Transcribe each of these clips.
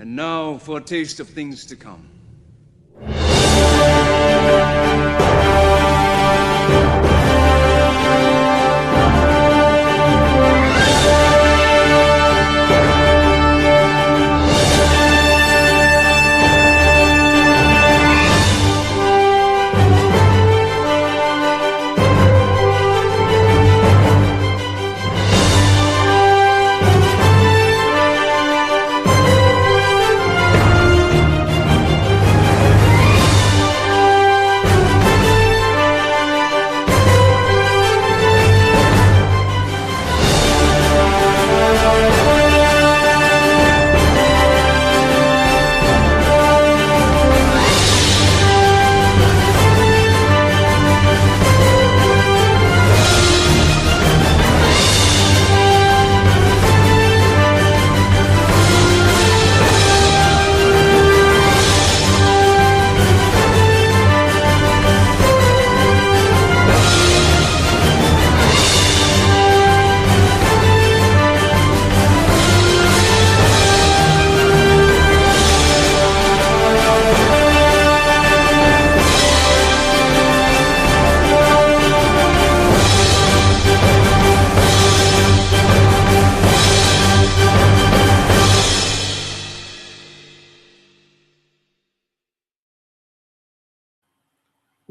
And now for a taste of things to come.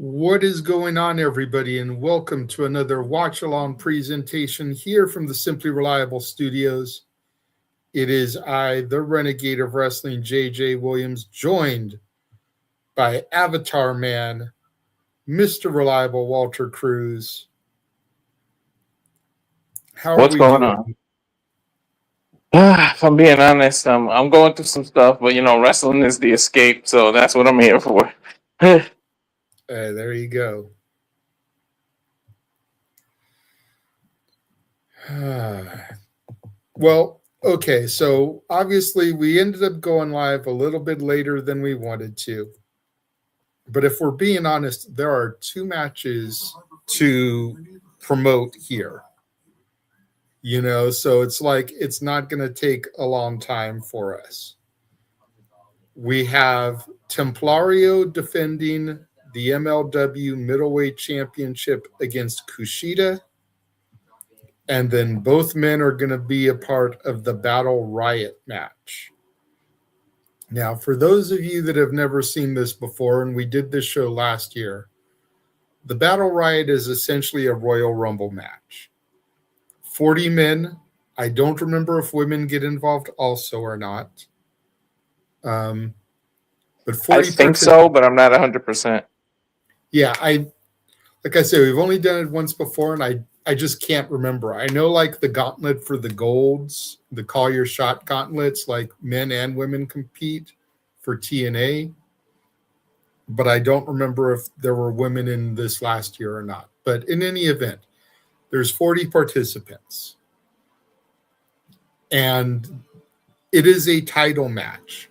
What is going on, everybody, and welcome to another watch-along presentation here from the Simply Reliable Studios. It is I, the Renegade of Wrestling, J.J. Williams, joined by Avatar Man, Mr. Reliable Walter Cruz. How are What's we going doing? on? If I'm being honest, I'm going through some stuff, but wrestling is the escape, so that's what I'm here for. There you go. Well, okay, so obviously we ended up going live a little bit later than we wanted to. But if we're being honest, there are two matches to promote here. So it's like it's not going to take a long time for us. We have Templario defending the MLW Middleweight Championship against Kushida. And then both men are going to be a part of the Battle Riot match. Now, for those of you that have never seen this before, and we did this show last year, the Battle Riot is essentially a Royal Rumble match. 40 men. I don't remember if women get involved also or not. But 40 I think so, but I'm not 100%. Yeah, like I said, we've only done it once before, and I just can't remember. I know like the gauntlet for the golds, the call your shot gauntlets, like men and women compete for TNA. But I don't remember if there were women in this last year or not. But in any event, there's 40 participants. And it is a title match.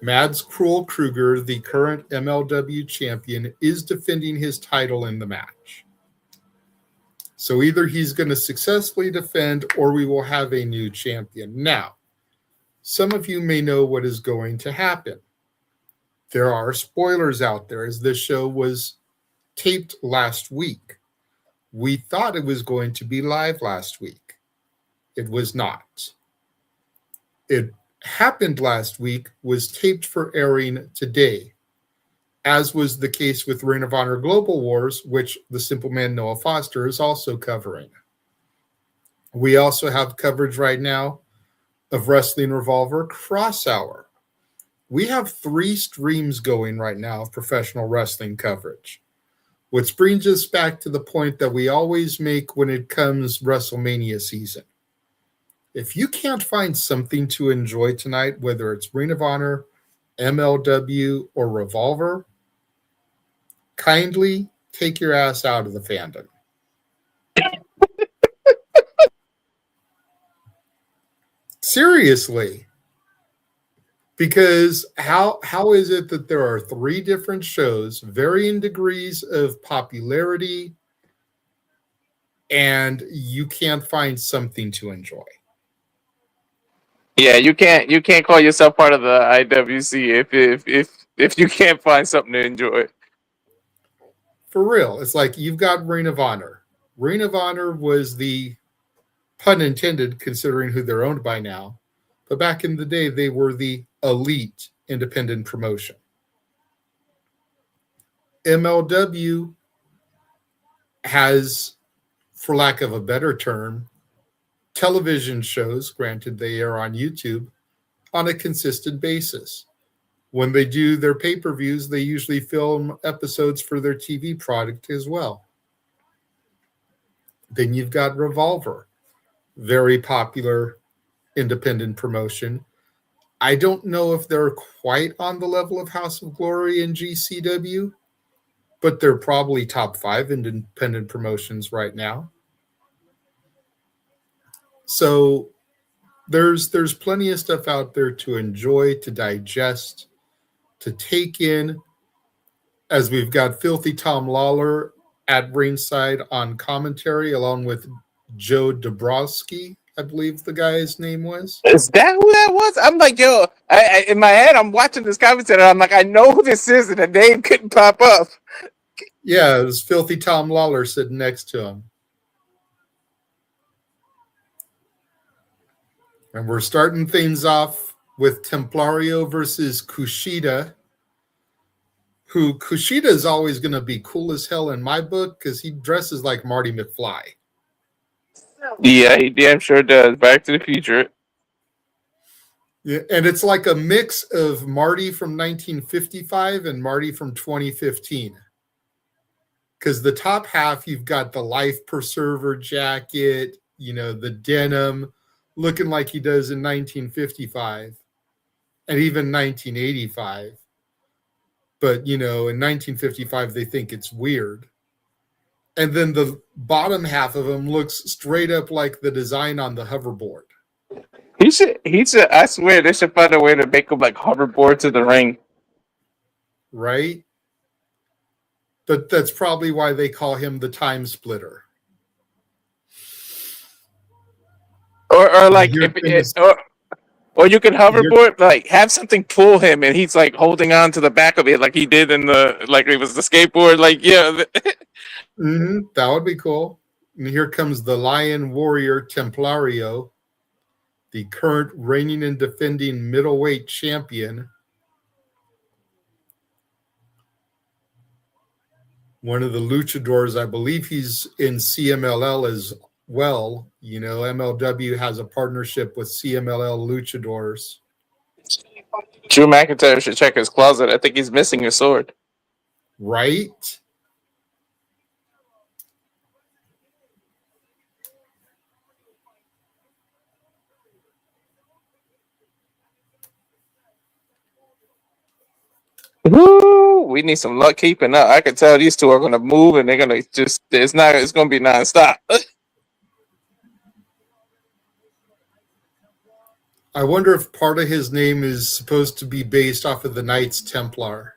Mads Krugger, the current MLW champion, is defending his title in the match. So either he's going to successfully defend or we will have a new champion. Now, some of you may know what is going to happen. There are spoilers out there as this show was taped last week. We thought it was going to be live last week. It was not. It happened last week, was taped for airing today, as was the case with Ring of Honor Global Wars, which the Simple Man Noah Foster is also covering. We also have coverage right now of Wrestling Revolver Cross Hour. We have 3 streams going right now of professional wrestling coverage, which brings us back to the point that we always make when it comes WrestleMania season. If you can't find something to enjoy tonight, whether it's Ring of Honor, MLW, or Revolver, kindly take your ass out of the fandom. Seriously. Because how is it that there are 3 different shows, varying degrees of popularity, and you can't find something to enjoy? Yeah, you can't call yourself part of the IWC if you can't find something to enjoy. For real. It's like you've got Ring of Honor. Ring of Honor was the, pun intended, considering who they're owned by now. But back in the day, they were the elite independent promotion. MLW has, for lack of a better term, television shows, granted they air on YouTube, on a consistent basis. When they do their pay-per-views, they usually film episodes for their TV product as well. Then you've got Revolver, very popular independent promotion. I don't know if they're quite on the level of House of Glory and GCW, but they're probably top 5 independent promotions right now. So there's plenty of stuff out there to enjoy, to digest, to take in, as we've got Filthy Tom Lawler at ringside on commentary, along with Joe Dabrowski, I believe the guy's name was. Is that who that was? I'm like, yo, in my head, I'm watching this commentary. I'm like, I know who this is, and the name couldn't pop up. Yeah, it was Filthy Tom Lawler sitting next to him. And we're starting things off with Templario versus Kushida, who Kushida is always going to be cool as hell in my book because he dresses like Marty McFly. Yeah, he damn sure does. Back to the Future. Yeah, and it's like a mix of Marty from 1955 and Marty from 2015. Because the top half, you've got the life preserver jacket, the denim, looking like he does in 1955 and even 1985. But, in 1955, they think it's weird. And then the bottom half of him looks straight up like the design on the hoverboard. He should, I swear, they should find a way to make him like hoverboard to the ring. Right? But that's probably why they call him the time splitter. Or like, or you can hoverboard, like have something pull him, and he's like holding on to the back of it, like he did in it was the skateboard. Like, yeah, that would be cool. And here comes the Lion Warrior Templario, the current reigning and defending middleweight champion. One of the luchadors, I believe he's in CMLL as well. MLW has a partnership with CMLL luchadors. Drew McIntyre should check his closet. I think he's missing his sword. Right? Woo! We need some luck keeping up. I can tell these two are going to move, and they're going to just, it's going to be nonstop. I wonder if part of his name is supposed to be based off of the Knights Templar.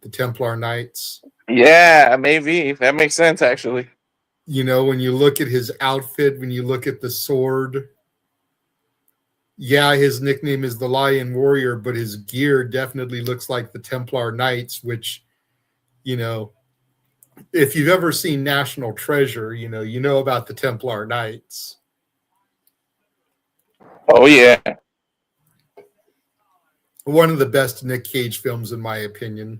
The Templar Knights. Yeah, maybe. That makes sense, actually. When you look at his outfit, when you look at the sword, yeah, his nickname is the Lion Warrior, but his gear definitely looks like the Templar Knights, which, if you've ever seen National Treasure, you know about the Templar Knights. Oh, yeah. One of the best Nick Cage films, in my opinion.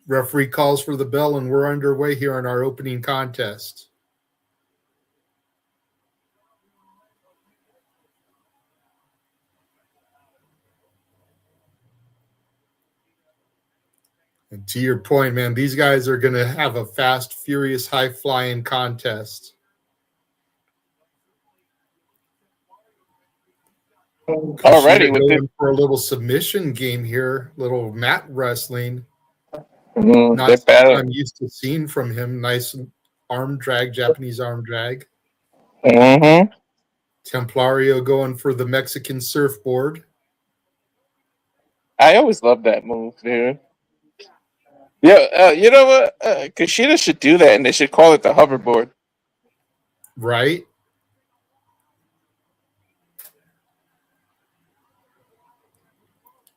Referee calls for the bell, and we're underway here in our opening contest. And to your point, man, these guys are going to have a fast, furious, high-flying contest. Already with going for a little submission game here, little mat wrestling. Mm-hmm. Not something I'm used to seeing from him. Nice arm drag, Japanese arm drag. Mm-hmm. Templario going for the Mexican surfboard. I always love that move, dude. Yeah, you know what? Kushida should do that, and they should call it the hoverboard. Right?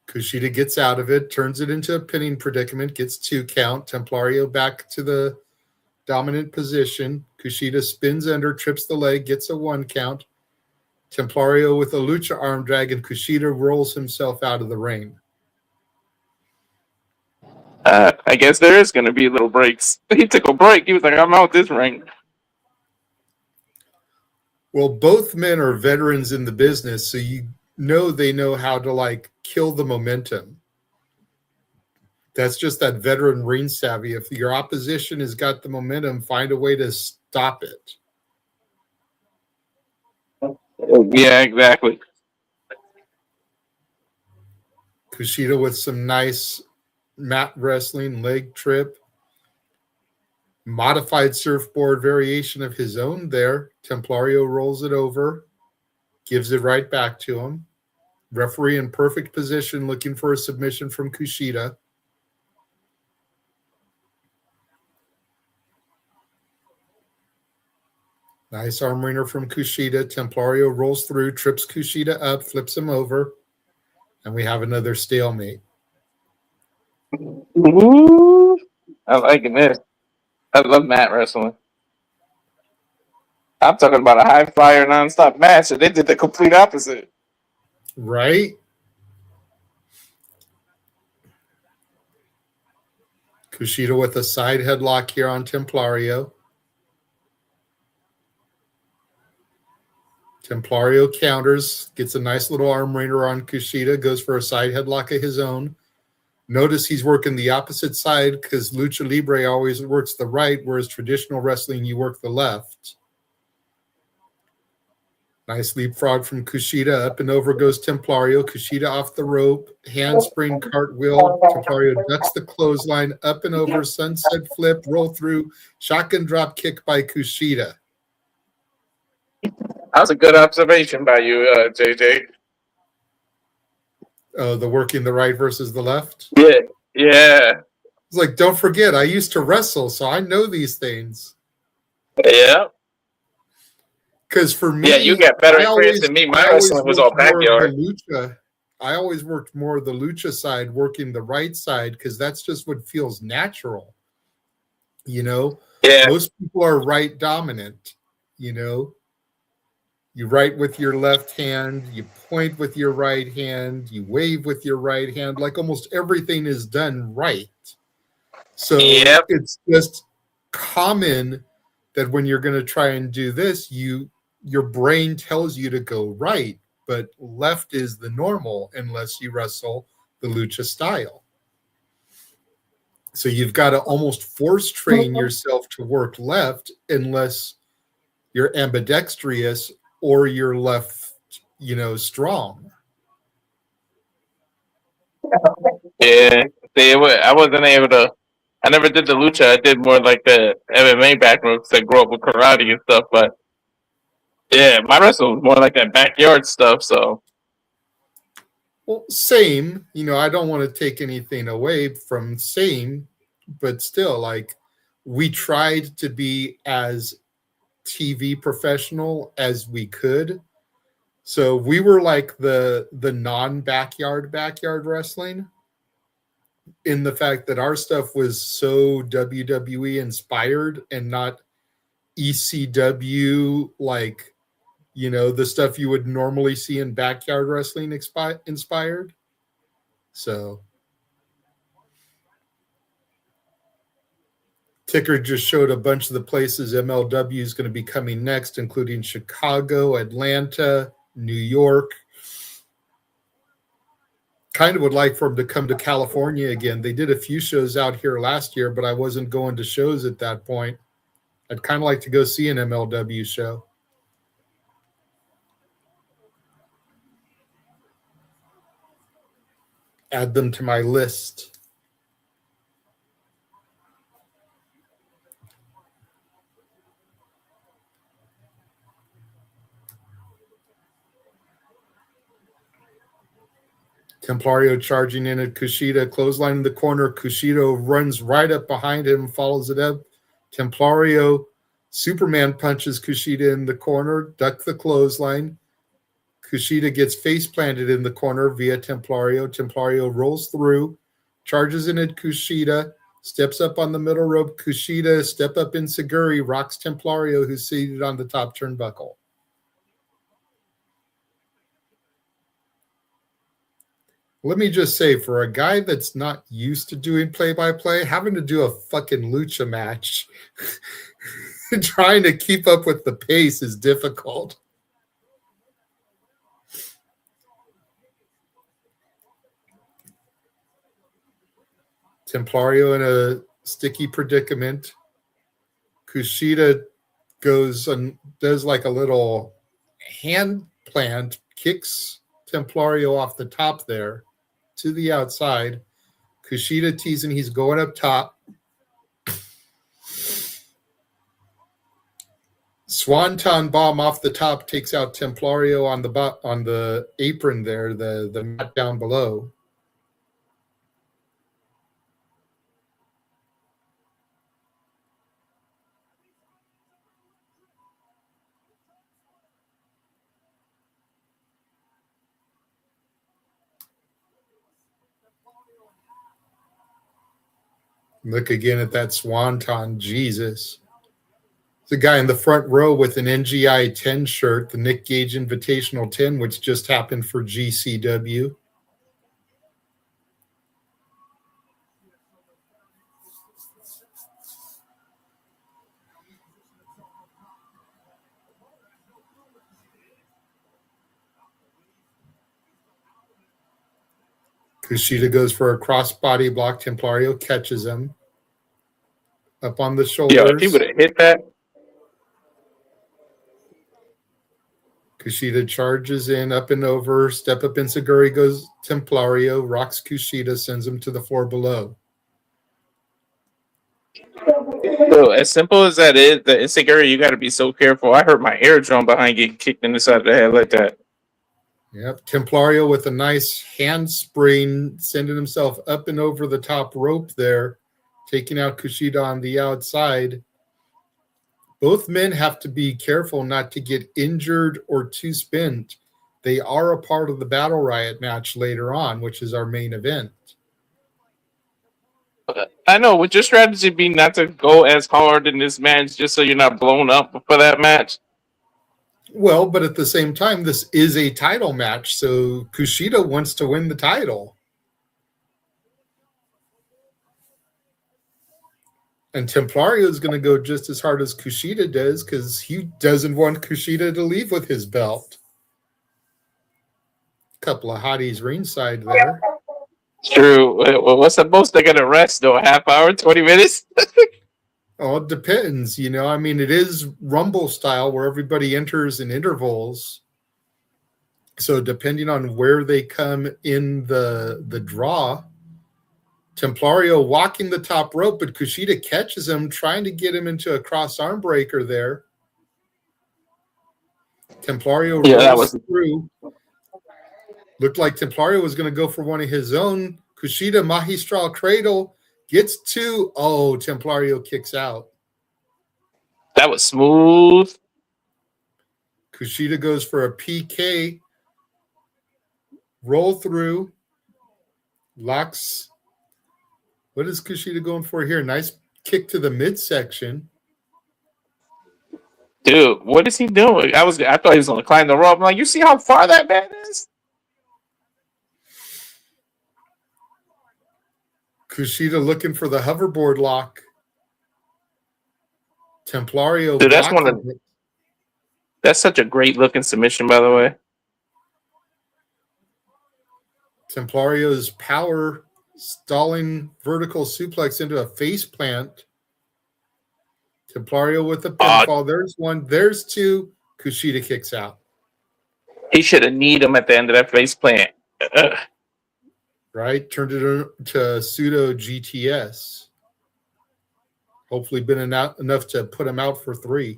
Kushida gets out of it, turns it into a pinning predicament, gets 2 count. Templario back to the dominant position. Kushida spins under, trips the leg, gets a 1 count. Templario with a lucha arm drag, and Kushida rolls himself out of the ring. I guess there is going to be little breaks. He took a break. He was like, I'm out this ring. Well, both men are veterans in the business, so they know how to like kill the momentum. That's just that veteran ring savvy. If your opposition has got the momentum, find a way to stop it. Yeah, exactly. Kushida with some nice mat wrestling, leg trip. Modified surfboard variation of his own there. Templario rolls it over, gives it right back to him. Referee in perfect position looking for a submission from Kushida. Nice arm wringer from Kushida. Templario rolls through, trips Kushida up, flips him over, and we have another stalemate. Ooh, I like this. I love mat wrestling. I'm talking about a high flyer nonstop match, and they did the complete opposite. Right? Kushida with a side headlock here on Templario. Templario counters, gets a nice little arm wringer on Kushida, goes for a side headlock of his own. Notice he's working the opposite side because Lucha Libre always works the right, whereas traditional wrestling, you work the left. Nice leapfrog from Kushida. Up and over goes Templario. Kushida off the rope. Handspring cartwheel. Templario ducks the clothesline. Up and over. Sunset flip. Roll through. Shotgun drop kick by Kushida. That was a good observation by you, JJ. Oh, the working the right versus the left? Yeah. It's like, don't forget, I used to wrestle, so I know these things. Yeah. Because for me, yeah, you got better experience than me. My wrestling was all backyard. I always worked more of the lucha side, working the right side, because that's just what feels natural. You know? Yeah. Most people are right dominant, you know? You write with your left hand, you point with your right hand, you wave with your right hand, like almost everything is done right. So It's just common that when you're going to try and do this, your brain tells you to go right, but left is the normal unless you wrestle the lucha style. So you've got to almost force train yourself to work left unless you're ambidextrous or you're left, strong. Yeah. I wasn't able to. I never did the lucha. I did more like the MMA background because I grew up with karate and stuff. But yeah, my wrestling was more like that backyard stuff. So. Well, same. I don't want to take anything away from same, but still, like, we tried to be as TV professional as we could. So we were like the non-backyard wrestling, in the fact that our stuff was so WWE inspired and not ECW, like, the stuff you would normally see in backyard wrestling inspired. So Ticker just showed a bunch of the places MLW is going to be coming next, including Chicago, Atlanta, New York. Kind of would like for them to come to California again. They did a few shows out here last year, but I wasn't going to shows at that point. I'd kind of like to go see an MLW show. Add them to my list. Templario charging in at Kushida, clothesline in the corner. Kushida runs right up behind him, follows it up. Templario Superman punches Kushida in the corner, duck the clothesline. Kushida gets face planted in the corner via Templario. Templario rolls through, charges in at Kushida, steps up on the middle rope. Kushida step up in Seguri, rocks Templario, who's seated on the top turnbuckle. Let me just say, for a guy that's not used to doing play-by-play, having to do a fucking lucha match, trying to keep up with the pace is difficult. Templario in a sticky predicament. Kushida goes and does like a little hand plant, kicks Templario off the top there to the outside. Kushida teasing he's going up top. Swanton bomb off the top takes out Templario on the apron there, the mat down below. Look again at that Swanton, Jesus. The guy in the front row with an NGI 10 shirt, the Nick Gage Invitational 10, which just happened for GCW. Kushida goes for a crossbody block. Templario catches him up on the shoulders. Yeah, if he would have hit that. Kushida charges in, up and over. Step up in Seguri goes Templario. Rocks Kushida, sends him to the floor below. So, as simple as that is, the insecurity, you got to be so careful. I hurt my eardrum behind getting kicked in the side of the head like that. Yep, Templario with a nice handspring, sending himself up and over the top rope there, taking out Kushida on the outside. Both men have to be careful not to get injured or too spent. They are a part of the Battle Riot match later on, which is our main event. I know. Would your strategy be not to go as hard in this match just so you're not blown up for that match? Well, but at the same time, this is a title match, so Kushida wants to win the title. And Templario is going to go just as hard as Kushida does because he doesn't want Kushida to leave with his belt. Couple of hotties ringside there. True. Well, what's the most they're going to rest, though? A half hour, 20 minutes? Oh, it depends. You know, I mean, it is Rumble style where everybody enters in intervals. So depending on where they come in the draw, Templario walking the top rope, but Kushida catches him, trying to get him into a cross arm breaker there. Templario rolls through. Looked like Templario was going to go for one of his own. Kushida Magistral Cradle gets two. Oh, Templario kicks out. That was smooth. Kushida goes for a PK. Roll through. Locks. What is Kushida going for here? Nice kick to the midsection. Dude, what is he doing? I thought he was going to climb the rope. I'm like, you see how far that man is? Kushida looking for the hoverboard lock. Templario. Dude, that's such a great looking submission, by the way. Templario's power stalling vertical suplex into a face plant. Templario with the pinfall. There's one. There's two. Kushida kicks out. He should have kneed him at the end of that face plant. Right? Turned it to pseudo GTS. Hopefully been enough to put him out for 3.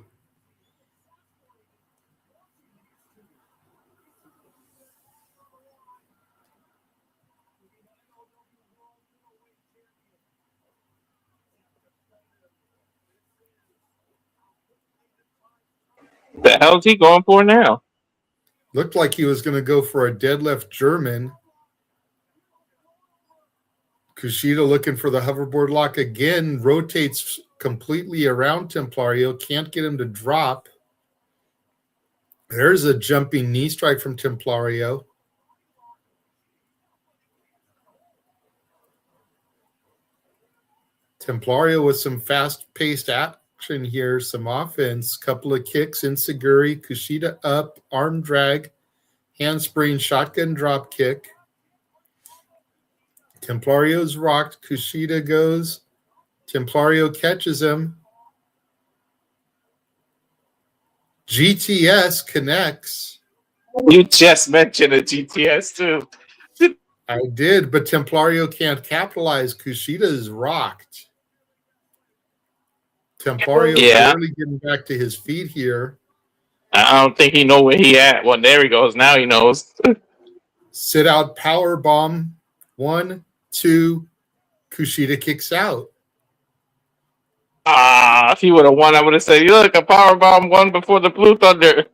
The hell is he going for now? Looked like he was going to go for a deadlift German. Kushida looking for the hoverboard lock again. Rotates completely around Templario. Can't get him to drop. There's a jumping knee strike from Templario. Templario with some fast-paced action here, some offense, couple of kicks, enziguri, Kushida up, arm drag, handspring, shotgun drop kick. Templario's rocked, Kushida goes, Templario catches him. GTS connects. You just mentioned a GTS too. I did, but Templario can't capitalize. Kushida is rocked. Templario barely getting back to his feet here. I don't think he know where he at. Well, there he goes. Now he knows. Sit out power bomb. 1, 2. Kushida kicks out. If he would have won, I would have said, "Look, a power bomb won before the Blue Thunder."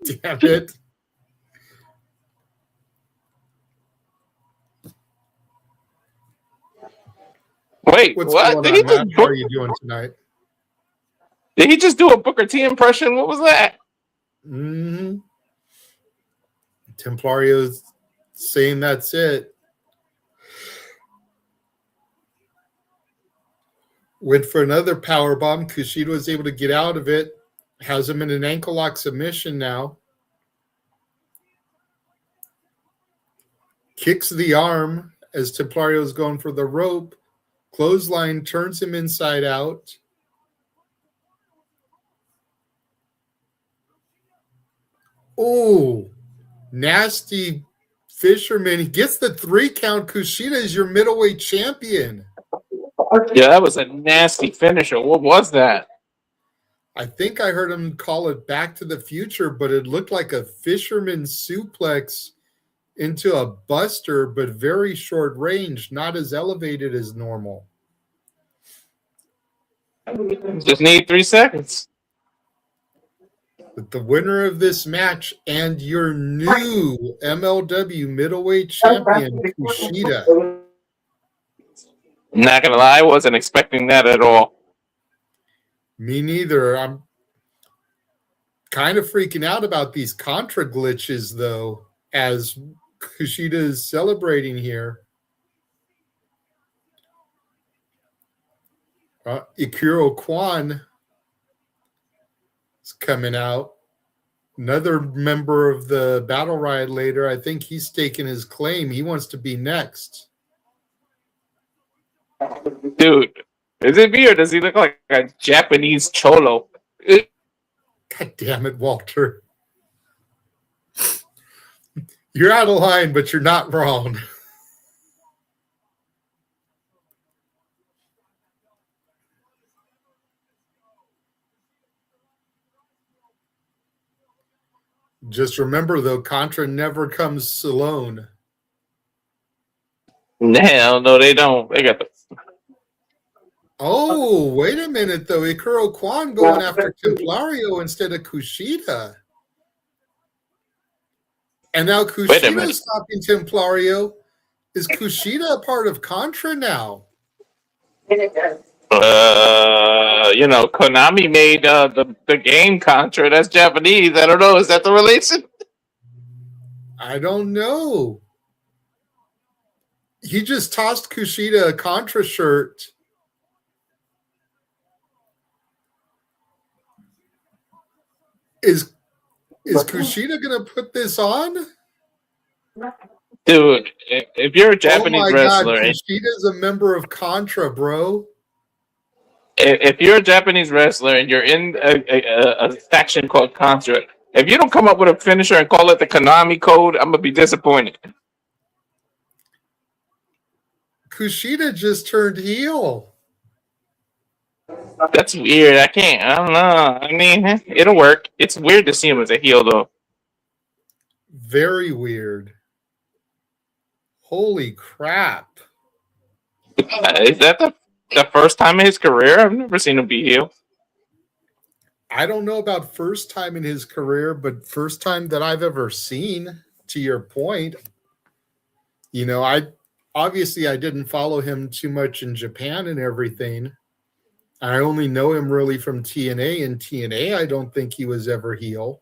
Damn it. Wait, What's what? going on, Matt? How are you doing tonight? Did he just do a Booker T impression? What was that? Templario's saying that's it. Went for another power bomb. Kushida was able to get out of it. Has him in an ankle lock submission now. Kicks the arm as Templario's going for the rope. Clothesline turns him inside out. Oh, nasty fisherman. He gets the 3 count. Kushida is your middleweight champion. Yeah, that was a nasty finisher. What was that? I think I heard him call it Back to the Future, but it looked like a fisherman suplex into a buster, but very short range, not as elevated as normal. Just need 3 seconds. But the winner of this match and your new MLW middleweight champion, Kushida. Not gonna lie, I wasn't expecting that at all. Me neither. I'm kind of freaking out about these Contra glitches, though, as Kushida is celebrating here. Ikuro Kwon is coming out. Another member of the Battle Riot later. I think he's taking his claim. He wants to be next. Dude, is it me or does he look like a Japanese cholo? God damn it, Walter. You're out of line, but you're not wrong. Just remember, though, Contra never comes alone. Hell no, they don't. They got the... Oh, wait a minute, though. Ikuro Kwon going after Templario instead of Kushida. And now Kushida stopping Templario. Is Kushida a part of Contra now? Konami made the game Contra. That's Japanese. I don't know. Is that the relation? I don't know. He just tossed Kushida a Contra shirt. Is Kushida going to put this on? Dude, if you're a Japanese wrestler... God, Kushida's a member of Contra, bro. If you're a Japanese wrestler and you're in a faction called Contra, if you don't come up with a finisher and call it the Konami code, I'm going to be disappointed. Kushida just turned heel. That's weird. I don't know. I mean, it'll work. It's weird to see him as a heel, though. Very weird. Holy crap. Is that the first time in his career? I've never seen him be heel. I don't know about first time in his career, but first time that I've ever seen, to your point. I didn't follow him too much in Japan and everything. I only know him really from TNA. In TNA, I don't think he was ever heel.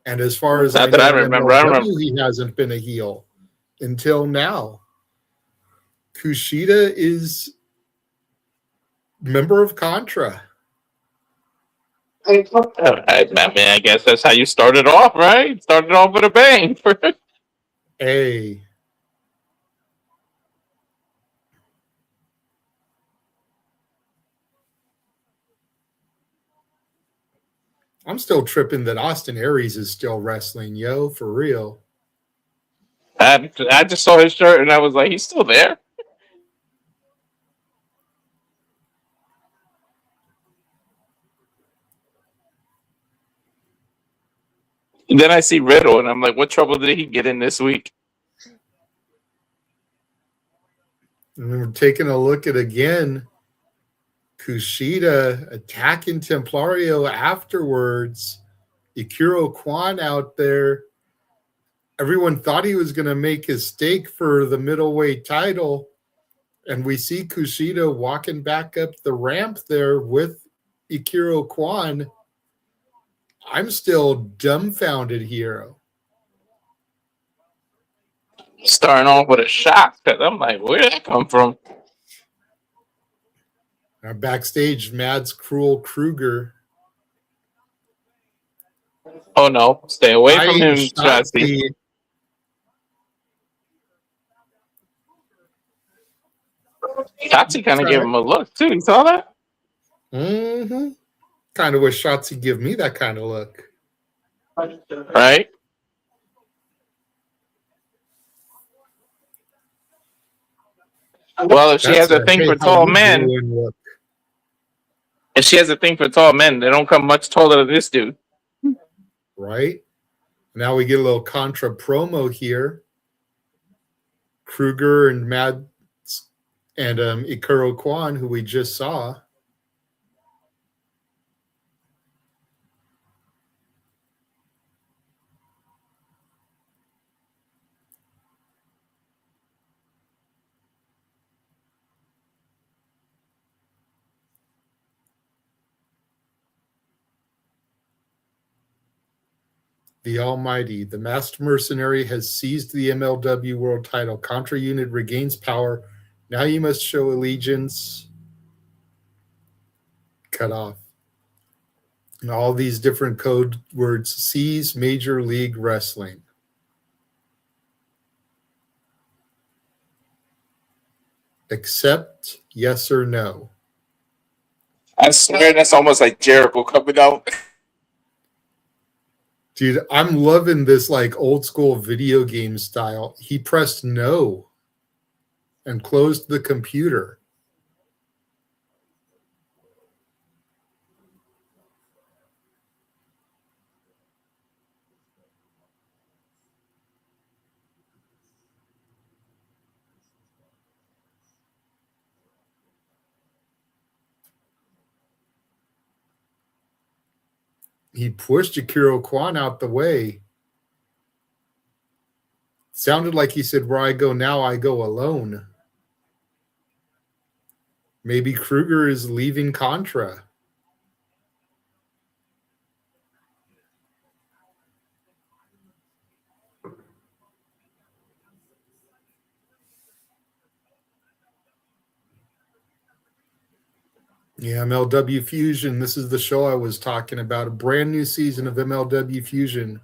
And as far as Not that I remember, he hasn't been a heel until now. Kushida is member of Contra. I mean, I guess that's how you started off, right? Started off with a bang. Hey. I'm still tripping that Austin Aries is still wrestling, yo, for real. I just saw his shirt and I was like, he's still there. And then I see Riddle and I'm like, what trouble did he get in this week? And we're taking a look at again Kushida attacking Templario afterwards. Ikuro Kwon out there. Everyone thought he was going to make his stake for the middleweight title. And we see Kushida walking back up the ramp there with Ikuro Kwon. I'm still dumbfounded here. Starting off with a shock because I'm like, where did that come from? Our backstage, Mads Krugger. Oh no, stay away from him, Shotzi. Shotzi kind of gave him a look too. You saw that? Mm-hmm. Kind of wish Shotzi give me that kind of look. Right? Well, if she has a thing for tall men, if she has a thing for tall men, they don't come much taller than this dude. Right? Now we get a little Contra promo here. Krugger and Mads and Ikuro Kwon, who we just saw. The Almighty, the Masked Mercenary, has seized the MLW World Title. Contra Unit regains power. Now you must show allegiance. Cut off. And all these different code words. Seize Major League Wrestling. Accept, yes or no. I swear that's almost like Jericho coming out. Dude, I'm loving this like old school video game style. He pressed no and closed the computer. He pushed Ikuro Kwon out the way. Sounded like he said, where I go now, I go alone. Maybe Krugger is leaving Contra. Yeah, MLW Fusion. This is the show I was talking about. A brand new season of MLW Fusion.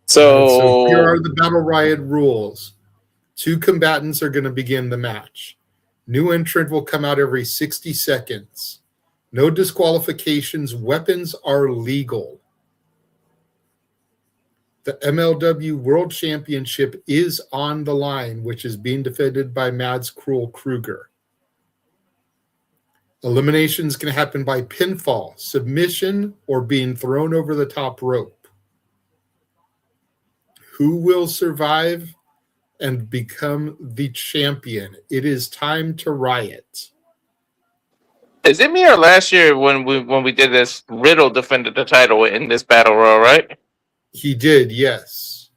So here are the Battle Riot rules. 2 combatants are going to begin the match. New entrant will come out every 60 seconds. No disqualifications. Weapons are legal. The MLW World Championship is on the line, which is being defended by Mads Krugger. Eliminations can happen by pinfall, submission, or being thrown over the top rope. Who will survive and become the champion? It is time to riot. Is it me or last year when we did this? Riddle defended the title in this battle royal, right? He did, yes.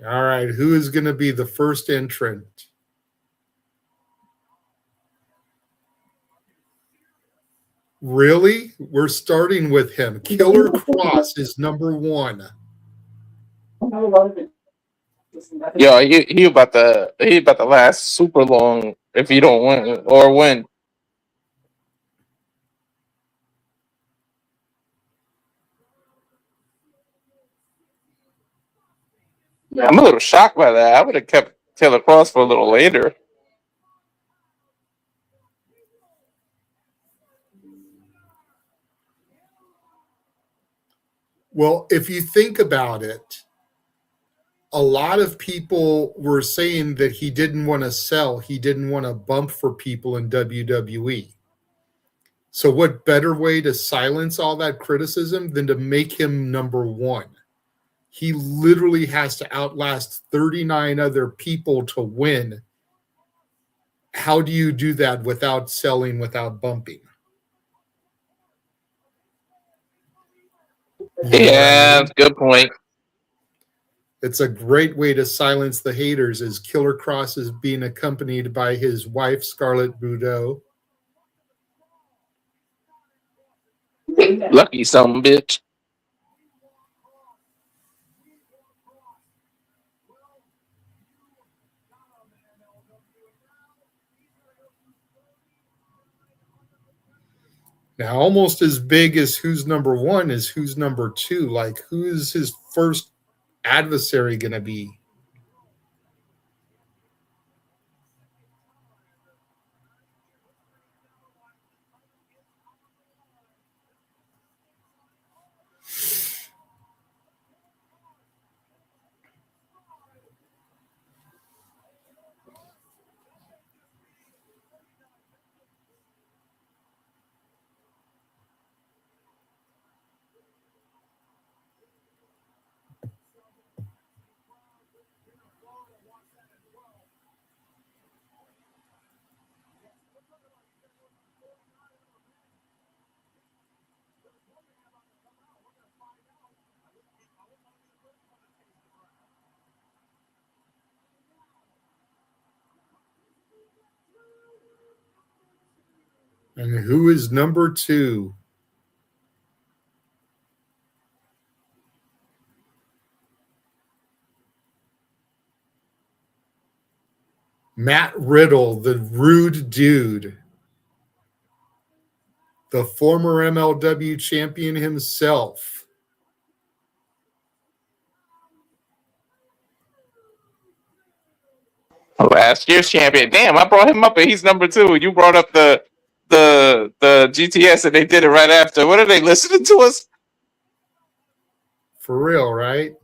All right, who is going to be the first entrant? Really? We're starting with him. Killer Kross is number 1. Yo, he about to last super long if he don't win or win. I'm a little shocked by that. I would have kept Taylor Kross for a little later. Well, if you think about it, a lot of people were saying that he didn't want to sell, he didn't want to bump for people in WWE. So what better way to silence all that criticism than to make him number 1? He literally has to outlast 39 other people to win. How do you do that without selling, without bumping? Yeah, good point. It's a great way to silence the haters, as Killer Kross is being accompanied by his wife, Scarlett Bordeaux. Lucky some bitch. Now, almost as big as who's number 1 is who's number 2. Like, who's his first adversary going to be? And who is number 2? Matt Riddle, the rude dude. The former MLW champion himself. Last year's champion. Damn, I brought him up and he's number 2. You brought up the GTS and they did it right after. What are they listening to us? For real, right?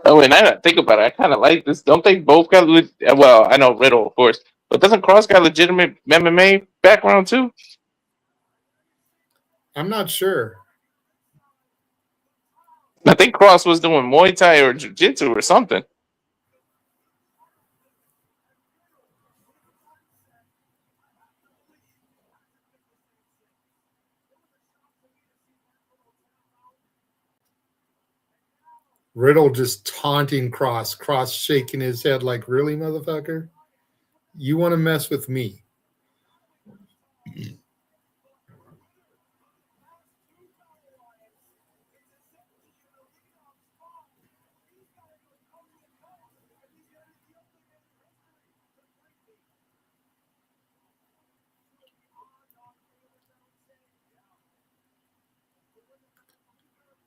Oh, and I think about it. I kind of like this. Don't they both got? Well, I know Riddle, of course, but doesn't Kross got legitimate MMA background too? I'm not sure. I think Kross was doing Muay Thai or Jiu-Jitsu or something. Riddle just taunting Kross. Kross shaking his head like, really, motherfucker? You want to mess with me?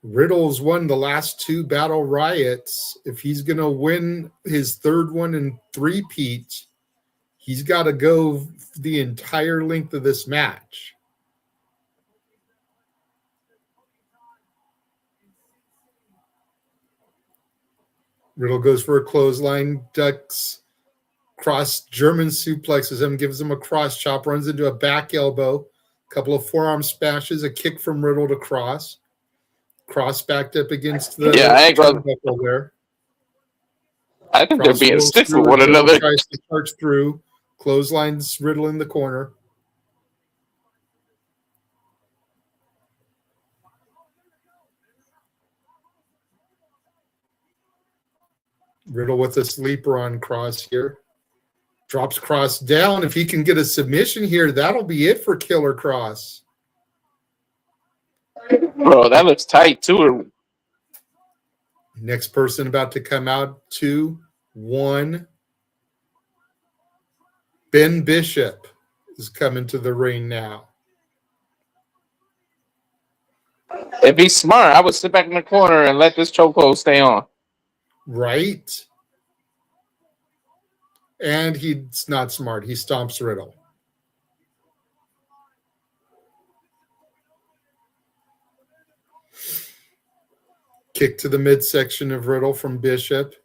Riddle's won the last 2 Battle Riots. If he's going to win his 3rd one in 3-peat, he's got to go the entire length of this match. Riddle goes for a clothesline, ducks, Kross German suplexes him, gives him a cross chop, runs into a back elbow, a couple of forearm smashes, a kick from Riddle to Kross. Kross backed up against the turnbuckle there. I think they're being stiff with one another. Tries to charge through, clotheslines Riddle in the corner. Riddle with a sleeper on Kross here. Drops Kross down. If he can get a submission here, that'll be it for Killer Kross. Bro, that looks tight too. Next person about to come out, 2, 1. Ben Bishop is coming to the ring now. If he's smart, I would sit back in the corner and let this chokehold stay on. Right? And he's not smart. He stomps Riddle. Kick to the midsection of Riddle from Bishop.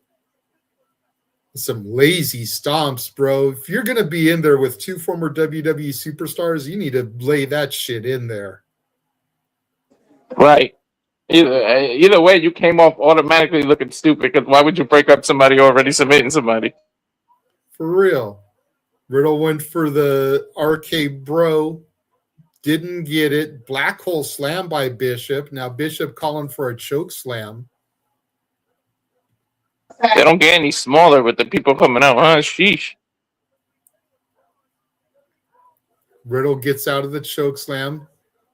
Some lazy stomps, bro. If you're going to be in there with 2 former WWE superstars, you need to lay that shit in there. Right. Either way, you came off automatically looking stupid, because why would you break up somebody already submitting somebody? For real. Riddle went for the RK Bro. Didn't get it. Black hole slam by Bishop. Now Bishop calling for a choke slam. They don't get any smaller with the people coming out. Sheesh. Riddle gets out of the choke slam.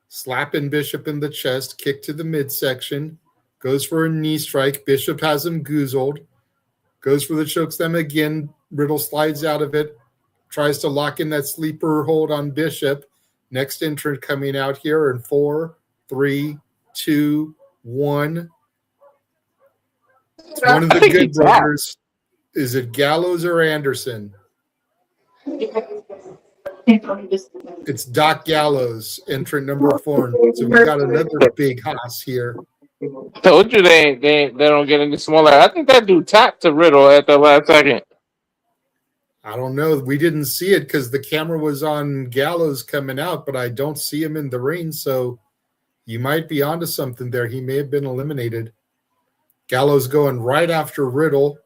Slapping Bishop in the chest. Kick to the midsection. Goes for a knee strike. Bishop has him goozled. Goes for the choke slam again. Riddle slides out of it. Tries to lock in that sleeper hold on Bishop. Next entrant coming out here in 4, 3, 2, 1. It's one of the good brothers. Is it Gallows or Anderson? It's Doc Gallows, entrant number 4. So we got another big hoss here. Told you they don't get any smaller. I think that dude tapped to Riddle at the last second. I don't know. We didn't see it because the camera was on Gallows coming out, but I don't see him in the ring, so you might be onto something there. He may have been eliminated. Gallows going right after Riddle.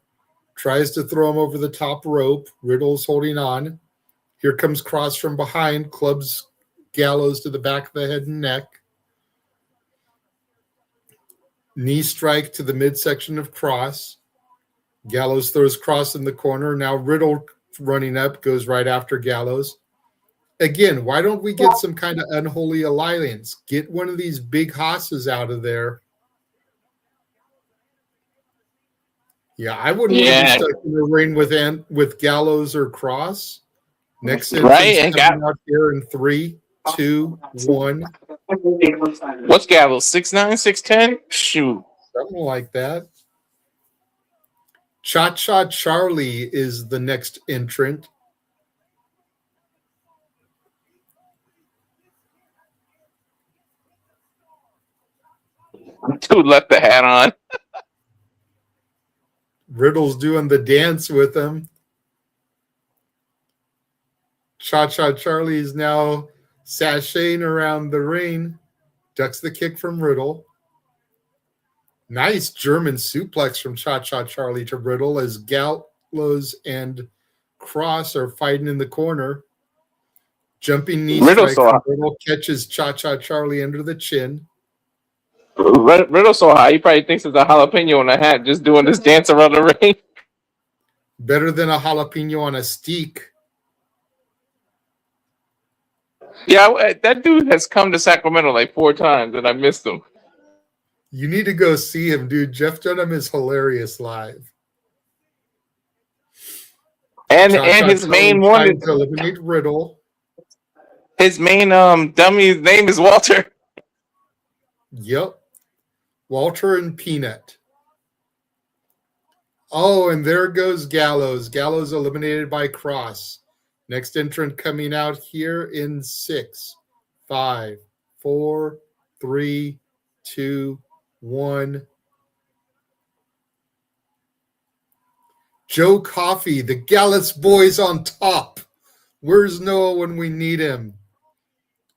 Tries to throw him over the top rope. Riddle's holding on. Here comes Kross from behind. Clubs Gallows to the back of the head and neck. Knee strike to the midsection of Kross. Gallows throws Kross in the corner. Now Riddle running up, goes right after Gallows. Again, why don't we get some kind of unholy alliance? Get one of these big hosses out of there. Yeah, I wouldn't want to be stuck in the ring with Gallows or Kross. Next entrance coming out here in 3, 2, 1. What's Gallows? 6'9", 6'10"? Shoot. Something like that. Cha-Cha Charlie is the next entrant. Dude left the hat on. Riddle's doing the dance with him. Cha-Cha Charlie is now sashaying around the ring. Ducks the kick from Riddle. Nice German suplex from Cha-Cha Charlie to Riddle as Gallows and Kross are fighting in the corner. Jumping knee strike from Riddle catches Cha-Cha Charlie under the chin. Riddle so high, he probably thinks it's a jalapeno on a hat just doing this dance around the ring. Better than a jalapeno on a steak. Yeah, that dude has come to Sacramento like 4 times and I missed him. You need to go see him, dude. Jeff Dunham is hilarious live. And his main one is to eliminate Riddle. His main dummy's name is Walter. Yep. Walter and Peanut. Oh, and there goes Gallows. Gallows eliminated by Kross. Next entrant coming out here in 6, 5, 4, 3, 2, 1. Joe Coffey, the Gallus boys on top. Where's Noah when we need him?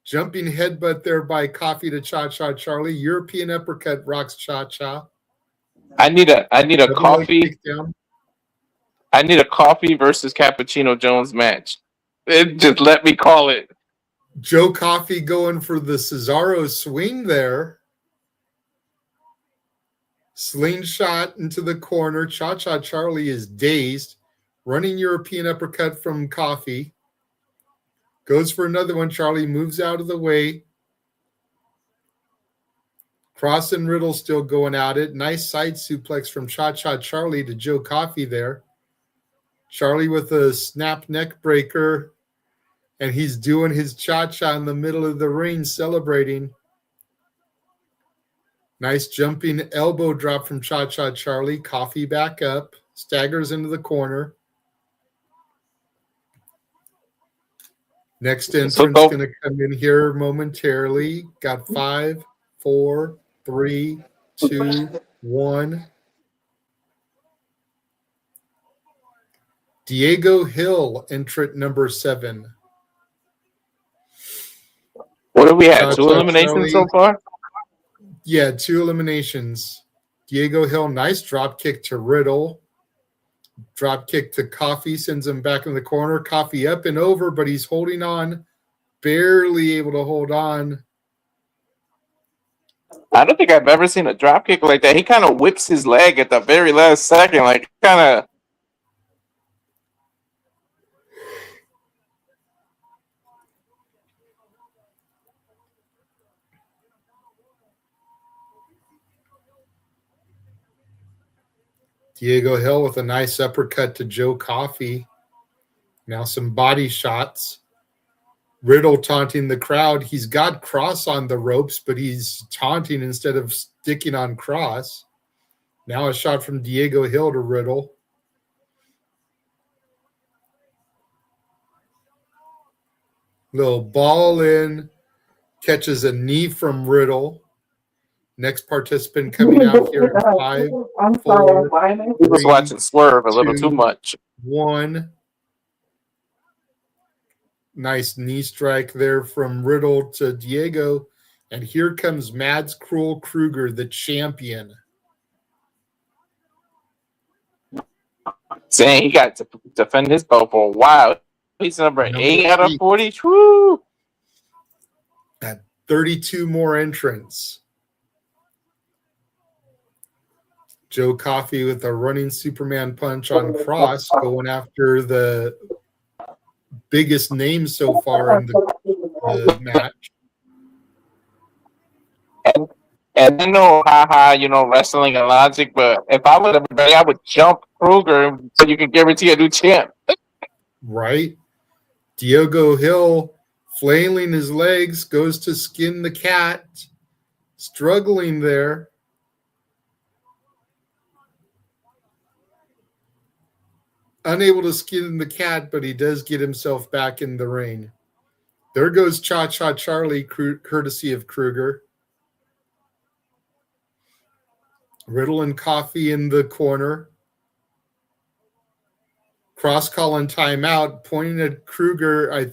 Jumping headbutt there by Coffey to Cha-Cha Charlie. European uppercut rocks Cha-Cha. I need a Another Coffey. I need a Coffey versus Cappuccino Jones match. Just let me call it. Joe Coffey going for the Cesaro swing there. Slingshot into the corner. Cha-Cha Charlie is dazed. Running European uppercut from Coffey. Goes for another one. Charlie moves out of the way. Kross and Riddle still going at it. Nice side suplex from Cha-Cha Charlie to Joe Coffey there. Charlie with a snap neck breaker. And he's doing his cha-cha in the middle of the ring, celebrating. Nice jumping elbow drop from Cha-Cha Charlie. Coffey back up. Staggers into the corner. Next entrance going to come in here momentarily. Got 5, 4, 3, 2, 1. Diego Hill, entrant number 7. What do we have? 2 eliminations so far? Yeah, 2 eliminations. Diego Hill, nice drop kick to Riddle. Drop kick to Coffey, sends him back in the corner. Coffey up and over, but he's holding on. Barely able to hold on. I don't think I've ever seen a drop kick like that. He kind of whips his leg at the very last second, like kind of. Diego Hill with a nice uppercut to Joe Coffey. Now some body shots. Riddle taunting the crowd. He's got Kross on the ropes, but he's taunting instead of sticking on Kross. Now a shot from Diego Hill to Riddle. Little ball in. Catches a knee from Riddle. Next participant coming out here in 5, 4, He was watching Swerve a little too much. 1. Nice knee strike there from Riddle to Diego. And here comes Mads Krugger, the champion. Saying he got to defend his belt for a while. He's number 8 out of 40. Woo! At 32 more entrants. Joe Coffey with a running Superman punch on Kross, going after the biggest name so far in the match. And I know, wrestling and logic, but if I was everybody, I would jump Krugger so you can guarantee a new champ. Right. Diego Hill flailing his legs, goes to skin the cat, struggling there. Unable to skin the cat, but he does get himself back in the ring. There goes Cha-Cha Charlie, courtesy of Krugger. Riddle and Coffey in the corner. Kross calling timeout, pointing at Krugger. I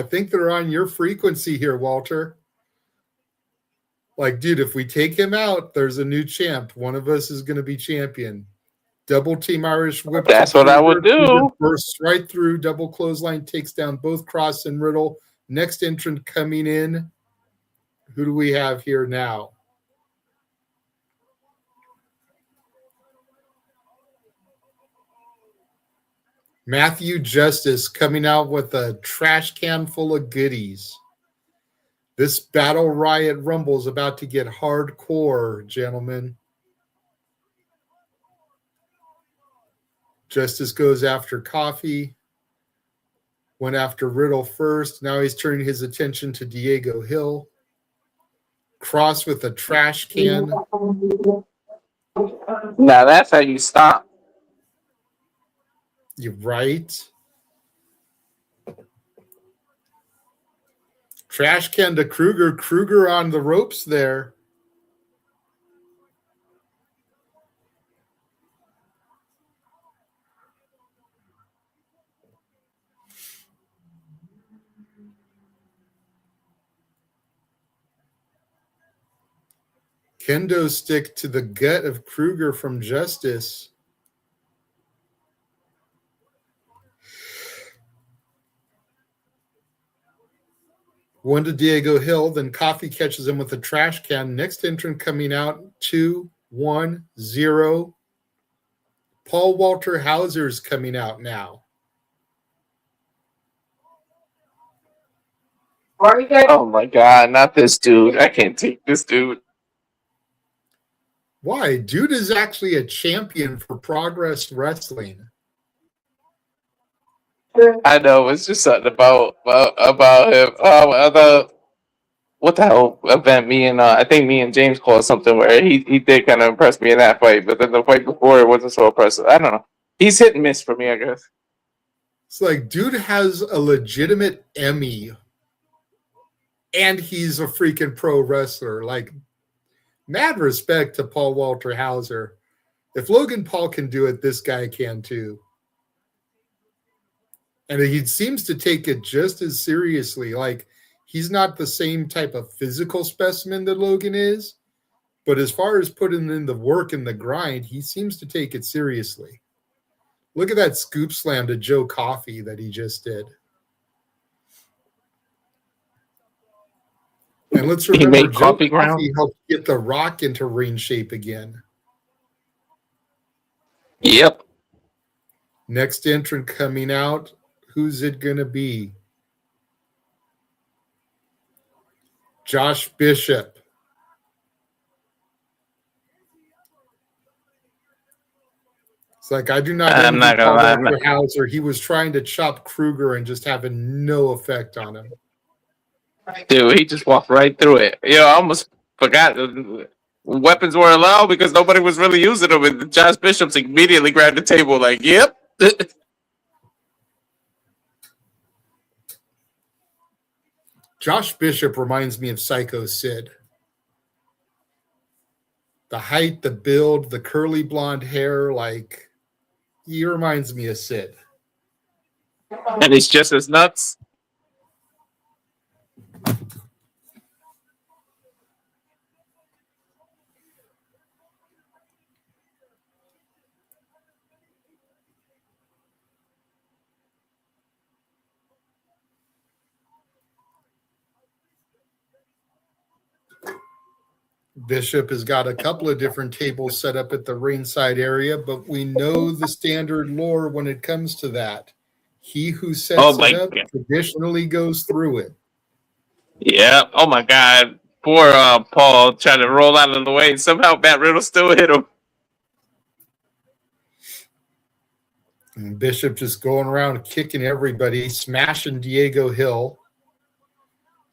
think they're on your frequency here, Walter. Like, dude, if we take him out, there's a new champ. One of us is going to be champion. Double team Irish whip. That's what I would do. Bursts right through. Double clothesline takes down both Kross and Riddle. Next entrant coming in. Who do we have here now? Matthew Justice coming out with a trash can full of goodies. This Battle Riot Rumble is about to get hardcore, gentlemen. Justice goes after Coffey. Went after Riddle first. Now he's turning his attention to Diego Hill. Kross with a trash can. Now that's how you stop. You're right. Trash can to Krugger. Krugger on the ropes there. Kendo stick to the gut of Krugger from Justice. One to Diego Hill, then Coffey catches him with a trash can. Next entrant coming out, 2-1-0. Paul Walter Hauser's coming out now. Oh my God, not this dude. I can't take this dude. Why? Dude is actually a champion for Progress Wrestling. I know, it's just something about him. What the hell event I think me and James called something where he did kind of impress me in that fight, but then the fight before it wasn't so impressive. I don't know. He's hit and miss for me, I guess. It's like, dude has a legitimate Emmy and he's a freaking pro wrestler. Like, mad respect to Paul Walter Hauser. If Logan Paul can do it, this guy can too. And he seems to take it just as seriously. Like, he's not the same type of physical specimen that Logan is, but as far as putting in the work and the grind, he seems to take it seriously. Look at that scoop slam to Joe Coffey that he just did. And let's remember, Joe Coffey helped get The Rock into ring shape again. Yep. Next entrant coming out, who's it going to be? Josh Bishop. It's like, I do not I'm not gonna lie. For Hauser. He was trying to chop Krugger and just having no effect on him. Dude, he just walked right through it. I almost forgot weapons were allowed because nobody was really using them. And Josh Bishop's immediately grabbed the table like, yep. Josh Bishop reminds me of Psycho Sid. The height, the build, the curly blonde hair, like, he reminds me of Sid. And he's just as nuts. Bishop has got a couple of different tables set up at the ringside area, but we know the standard lore when it comes to that. He who sets it up traditionally goes through it. Yeah. Oh my God. Poor Paul trying to roll out of the way. Somehow Matt Riddle still hit him. And Bishop just going around kicking everybody, smashing Diego Hill.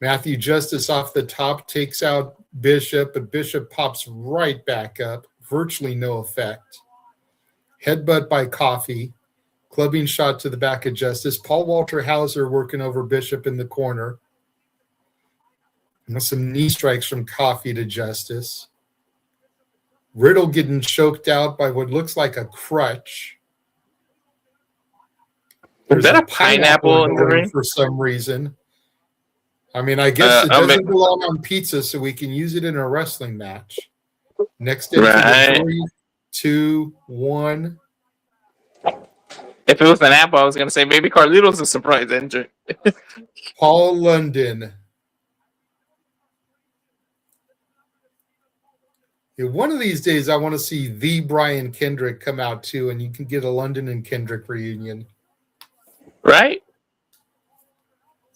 Matthew Justice off the top takes out Bishop, but Bishop pops right back up. Virtually no effect. Headbutt by Coffey. Clubbing shot to the back of Justice. Paul Walter Hauser working over Bishop in the corner. And some knee strikes from Coffey to Justice. Riddle getting choked out by what looks like a crutch. Is that a pineapple in the ring? For some reason. I mean, I guess it doesn't belong on pizza, so we can use it in a wrestling match. Next entry, 3, 2, 1. If it was an apple, I was going to say maybe Carlito's a surprise entry. Paul London. Yeah, one of these days, I want to see the Brian Kendrick come out too, and you can get a London and Kendrick reunion. Right?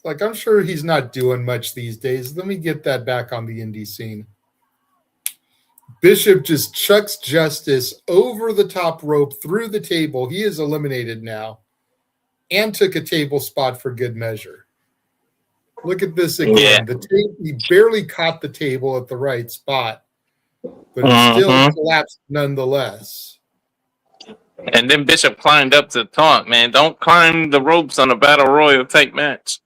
Like, I'm sure he's not doing much these days. Let me get that back on the indie scene. Bishop just chucks Justice over the top rope through the table. He is eliminated now and took a table spot for good measure. Look at this again. Yeah. He barely caught the table at the right spot, but it still collapsed nonetheless. And then Bishop climbed up to taunt, man. Don't climb the ropes on a Battle Royal type match.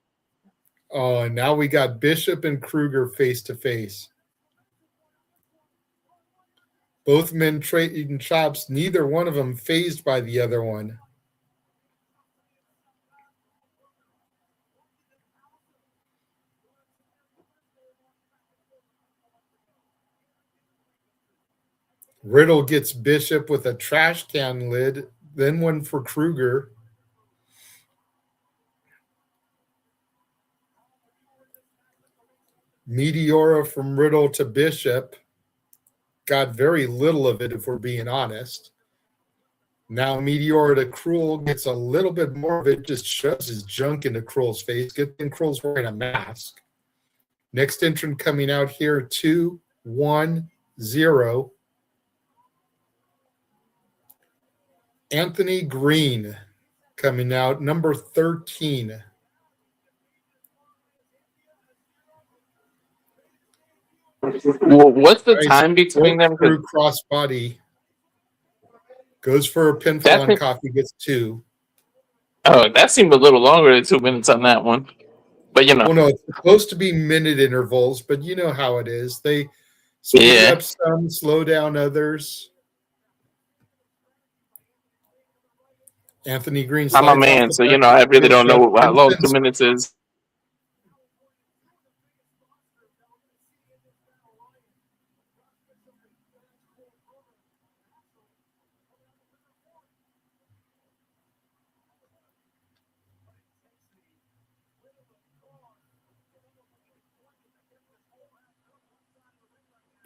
Oh, and now we got Bishop and Krugger face to face. Both men trading chops, neither one of them phased by the other one. Riddle gets Bishop with a trash can lid, then one for Krugger. Meteora from Riddle to Bishop. Got very little of it, if we're being honest. Now Meteora to Krule gets a little bit more of it, just shoves his junk into Krule's face. Good thing Krule's wearing a mask. Next entrant coming out here, 2-1-0. Anthony Greene coming out, number 13. Well, what's the time between them? Through crossbody. Goes for a pinfall on Coffey, gets 2. Oh, that seemed a little longer than 2 minutes on that one. But, you know. Well, no, it's supposed to be minute intervals, but you know how it is. They speed up some, slow down others. Anthony Greene. I'm a man, so, you know, I really don't know how long 2 minutes is.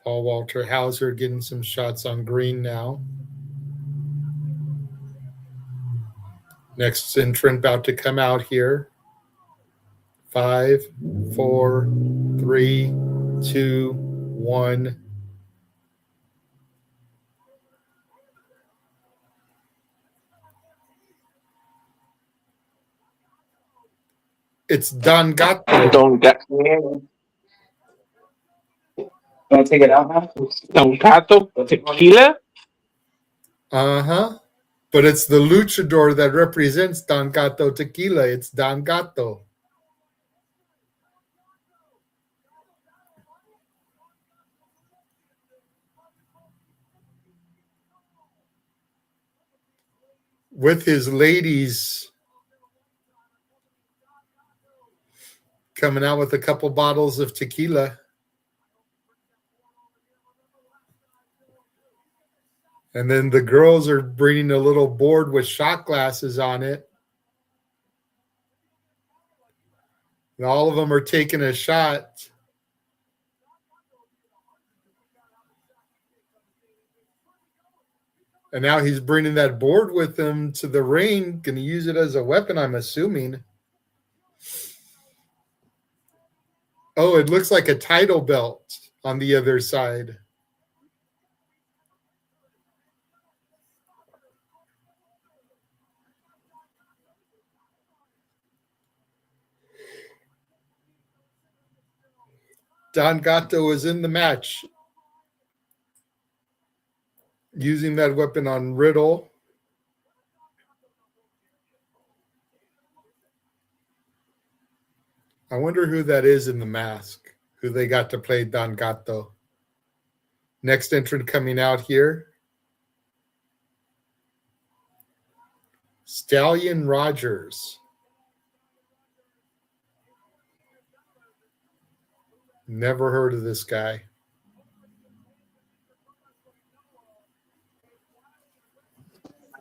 Paul Walter Hauser getting some shots on Greene now. Next entrant about to come out here. 5, 4, 3, 2, 1. It's Don Gato. Don Gato. Want to take it out now? Don Gato Tequila? Uh-huh. But it's the luchador that represents Don Gato Tequila. It's Don Gato. With his ladies coming out with a couple bottles of tequila. And then the girls are bringing a little board with shot glasses on it. And all of them are taking a shot. And now he's bringing that board with him to the ring. Going to use it as a weapon, I'm assuming. Oh, it looks like a title belt on the other side. Don Gato is in the match, using that weapon on Riddle. I wonder who that is in the mask, who they got to play Don Gato. Next entrant coming out here. Stallion Rogers. Never heard of this guy.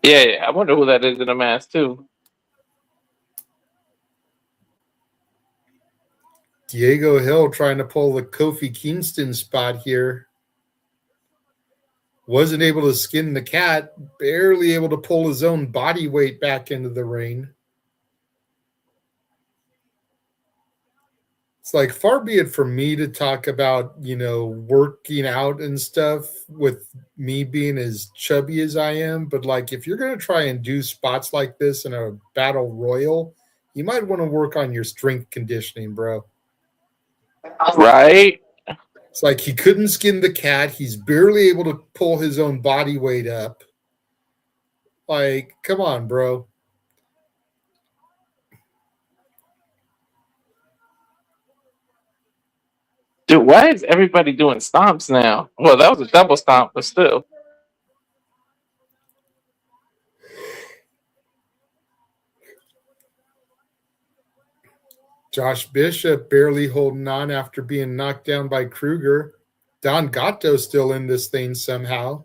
Yeah, I wonder who that is in the mask, too. Diego Hill trying to pull the Kofi Kingston spot here. Wasn't able to skin the cat. Barely able to pull his own body weight back into the ring. It's like, far be it from me to talk about, you know, working out and stuff with me being as chubby as I am. But, like, if you're going to try and do spots like this in a battle royal, you might want to work on your strength conditioning, bro. Right? It's like he couldn't skin the cat. He's barely able to pull his own body weight up. Like, come on, bro. Dude, why is everybody doing stomps now? Well, that was a double stomp, but still. Josh Bishop barely holding on after being knocked down by Krugger. Don Gatto still in this thing somehow.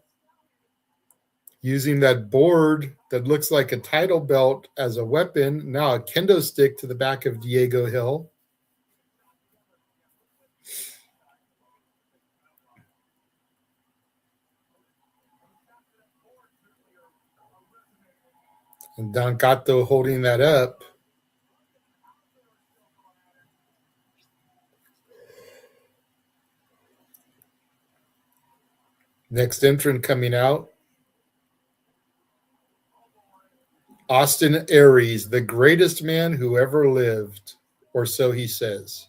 Using that board that looks like a title belt as a weapon. Now a kendo stick to the back of Diego Hill. And Don Gatto holding that up. Next entrant coming out. Austin Aries, the greatest man who ever lived, or so he says.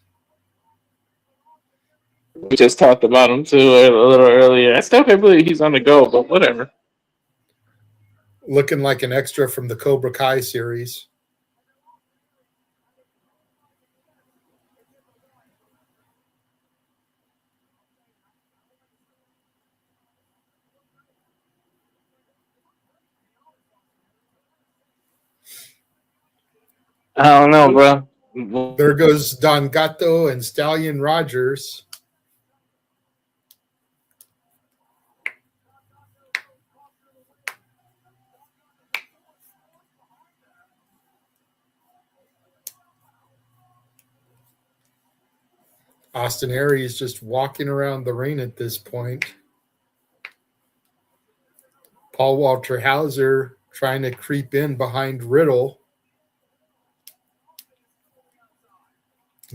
We just talked about him too a little earlier. I still can't believe he's on the go, but whatever. Looking like an extra from the Cobra Kai series. I don't know, bro. There goes Don Gatto and Stallion Rogers. Austin Aries just walking around the ring at this point. Paul Walter Hauser trying to creep in behind Riddle.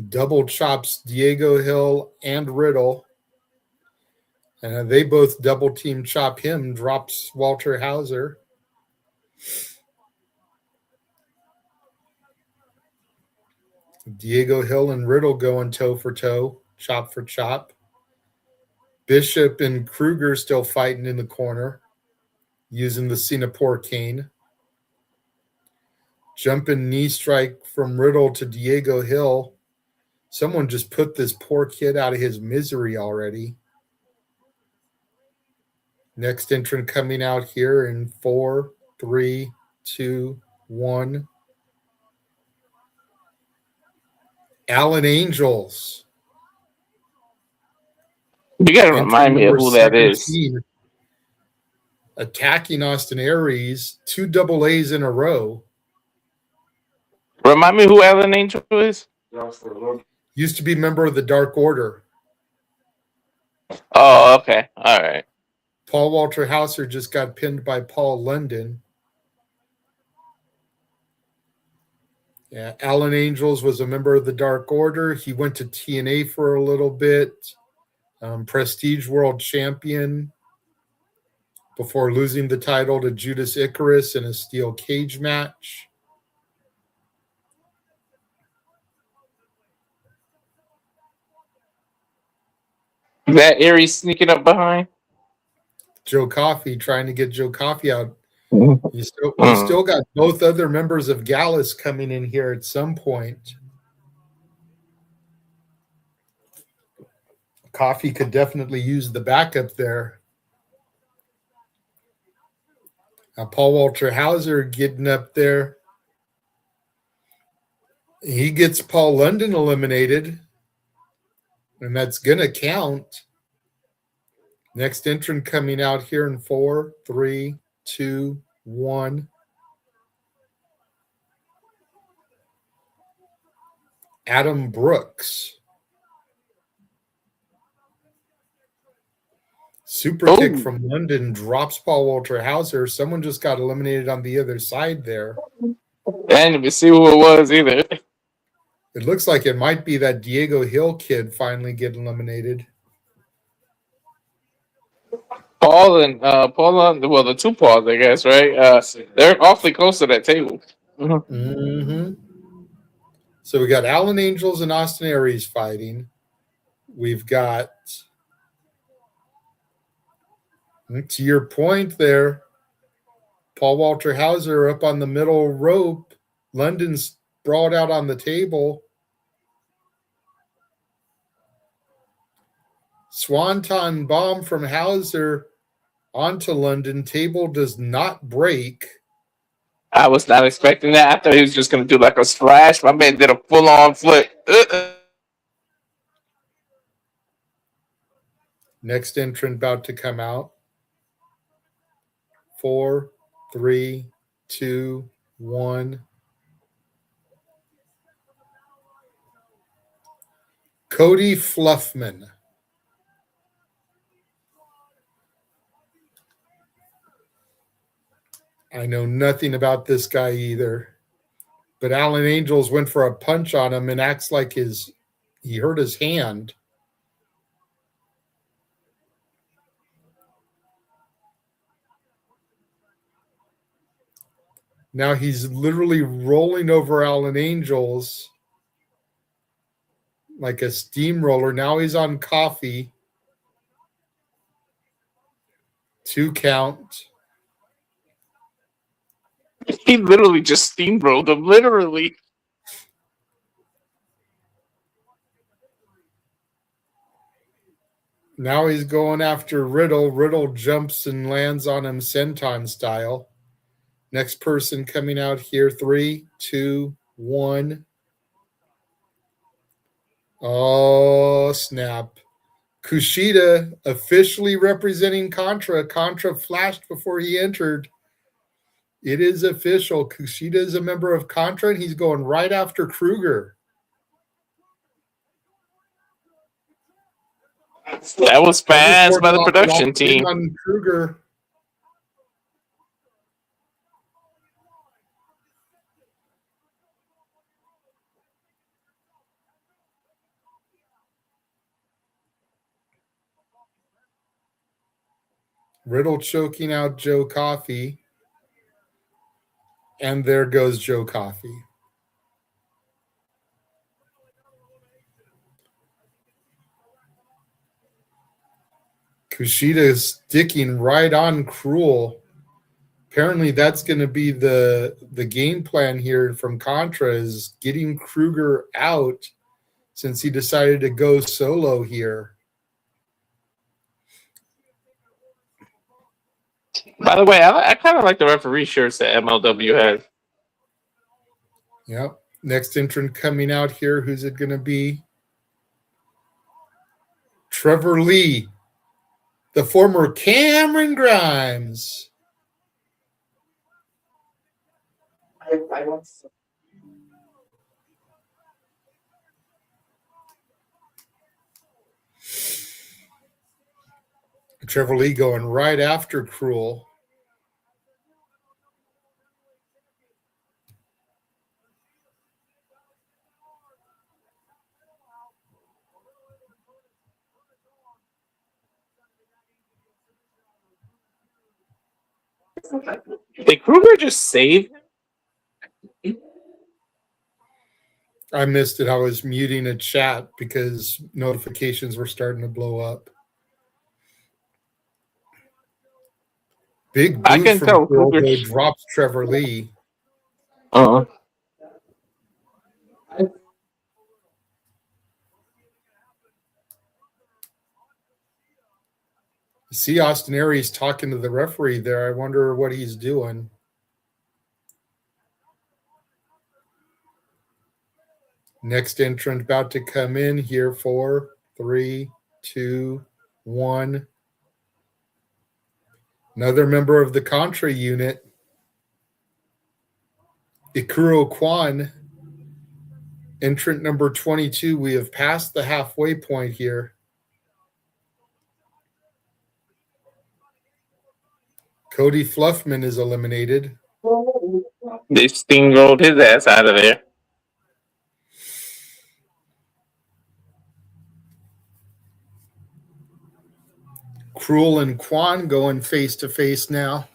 Double chops Diego Hill and Riddle. And they both double team chop him, drops Walter Hauser. Diego Hill and Riddle going toe for toe, chop for chop. Bishop and Krugger still fighting in the corner, using the Singapore cane. Jumping knee strike from Riddle to Diego Hill. Someone just put this poor kid out of his misery already. Next entrant coming out here in 4, 3, 2, 1. Alan Angels. You gotta remind me of who that is. Attacking Austin Aries, 2 double A's in a row. Remind me who Alan Angel is? Used to be member of the Dark Order. Oh, okay. All right. Paul Walter Hauser just got pinned by Paul London. Yeah, Alan Angels was a member of the Dark Order. He went to TNA for a little bit. Prestige World Champion before losing the title to Judas Icarus in a steel cage match. That Aries sneaking up behind? Joe Coffey, trying to get Joe Coffey out. You still got both other members of Gallus coming in here at some point. Coffey could definitely use the backup there. Now Paul Walter Hauser getting up there. He gets Paul London eliminated, and that's going to count. Next entrant coming out here in 4, 3, 2, 1. Adam Brooks. Super kick from London drops Paul Walter Hauser. Someone just got eliminated on the other side there. I didn't even see who it was either. It looks like it might be that Diego Hill kid finally getting eliminated. Paul and well, the 2 Pauls, I guess, right? They're awfully close to that table. Mm-hmm. So we got Alan Angels and Austin Aries fighting. we've got, to your point there, Paul Walter Hauser up on the middle rope. London's sprawled out on the table. Swanton bomb from Hauser onto London. Table does not break. I was not expecting that. I thought he was just going to do like a splash. My man did a full-on flip. Next entrant about to come out. 4, 3, 2, 1. Cody Fluffman. I know nothing about this guy either. But Alan Angels went for a punch on him and acts like he hurt his hand. Now he's literally rolling over Alan Angels like a steamroller. Now he's on Coffey. 2 count. He literally just steamrolled him. Literally. Now he's going after Riddle. Riddle jumps and lands on him senton style. Next person coming out here. 3, 2, 1. Oh, snap. Kushida officially representing Contra. Contra flashed before he entered. It is official. Kushida is a member of Contra, and he's going right after Krugger. That was fast by the production team. On Krugger. Riddle choking out Joe Coffey. And there goes Joe Coffey. Kushida is sticking right on Krule. Apparently that's going to be the game plan here from Contra, is getting Krugger out since he decided to go solo here. By the way, I kind of like the referee shirts that MLW has. Yep. Next entrant coming out here, who's it going to be? Trevor Lee, the former Cameron Grimes. Trevor Lee going right after Krule. Did Krugger just save? I missed it. I was muting a chat because notifications were starting to blow up. Big I boot can from tell Krule, Krugger though, drops Trevor Lee. Uh-huh. See Austin Aries talking to the referee there. I wonder what he's doing. Next entrant about to come in here. 4, 3, 2, 1. Another member of the Contra unit. Ikuro Kwon. Entrant number 22. We have passed the halfway point here. Cody Fluffman is eliminated. They steamrolled his ass out of there. Krule and Kwon going face to face now.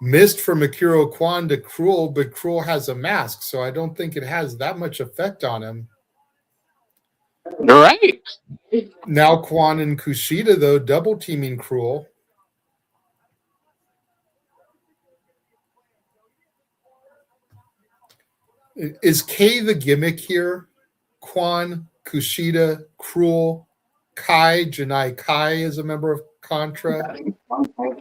Missed from Ikuro Kwon to Krule, but Krule has a mask, so I don't think it has that much effect on him. You're right. Now Kwon and Kushida, though, double teaming Krule. Is K the gimmick here? Kwon, Kushida, Krule, Kai, Janai Kai is a member of Contra.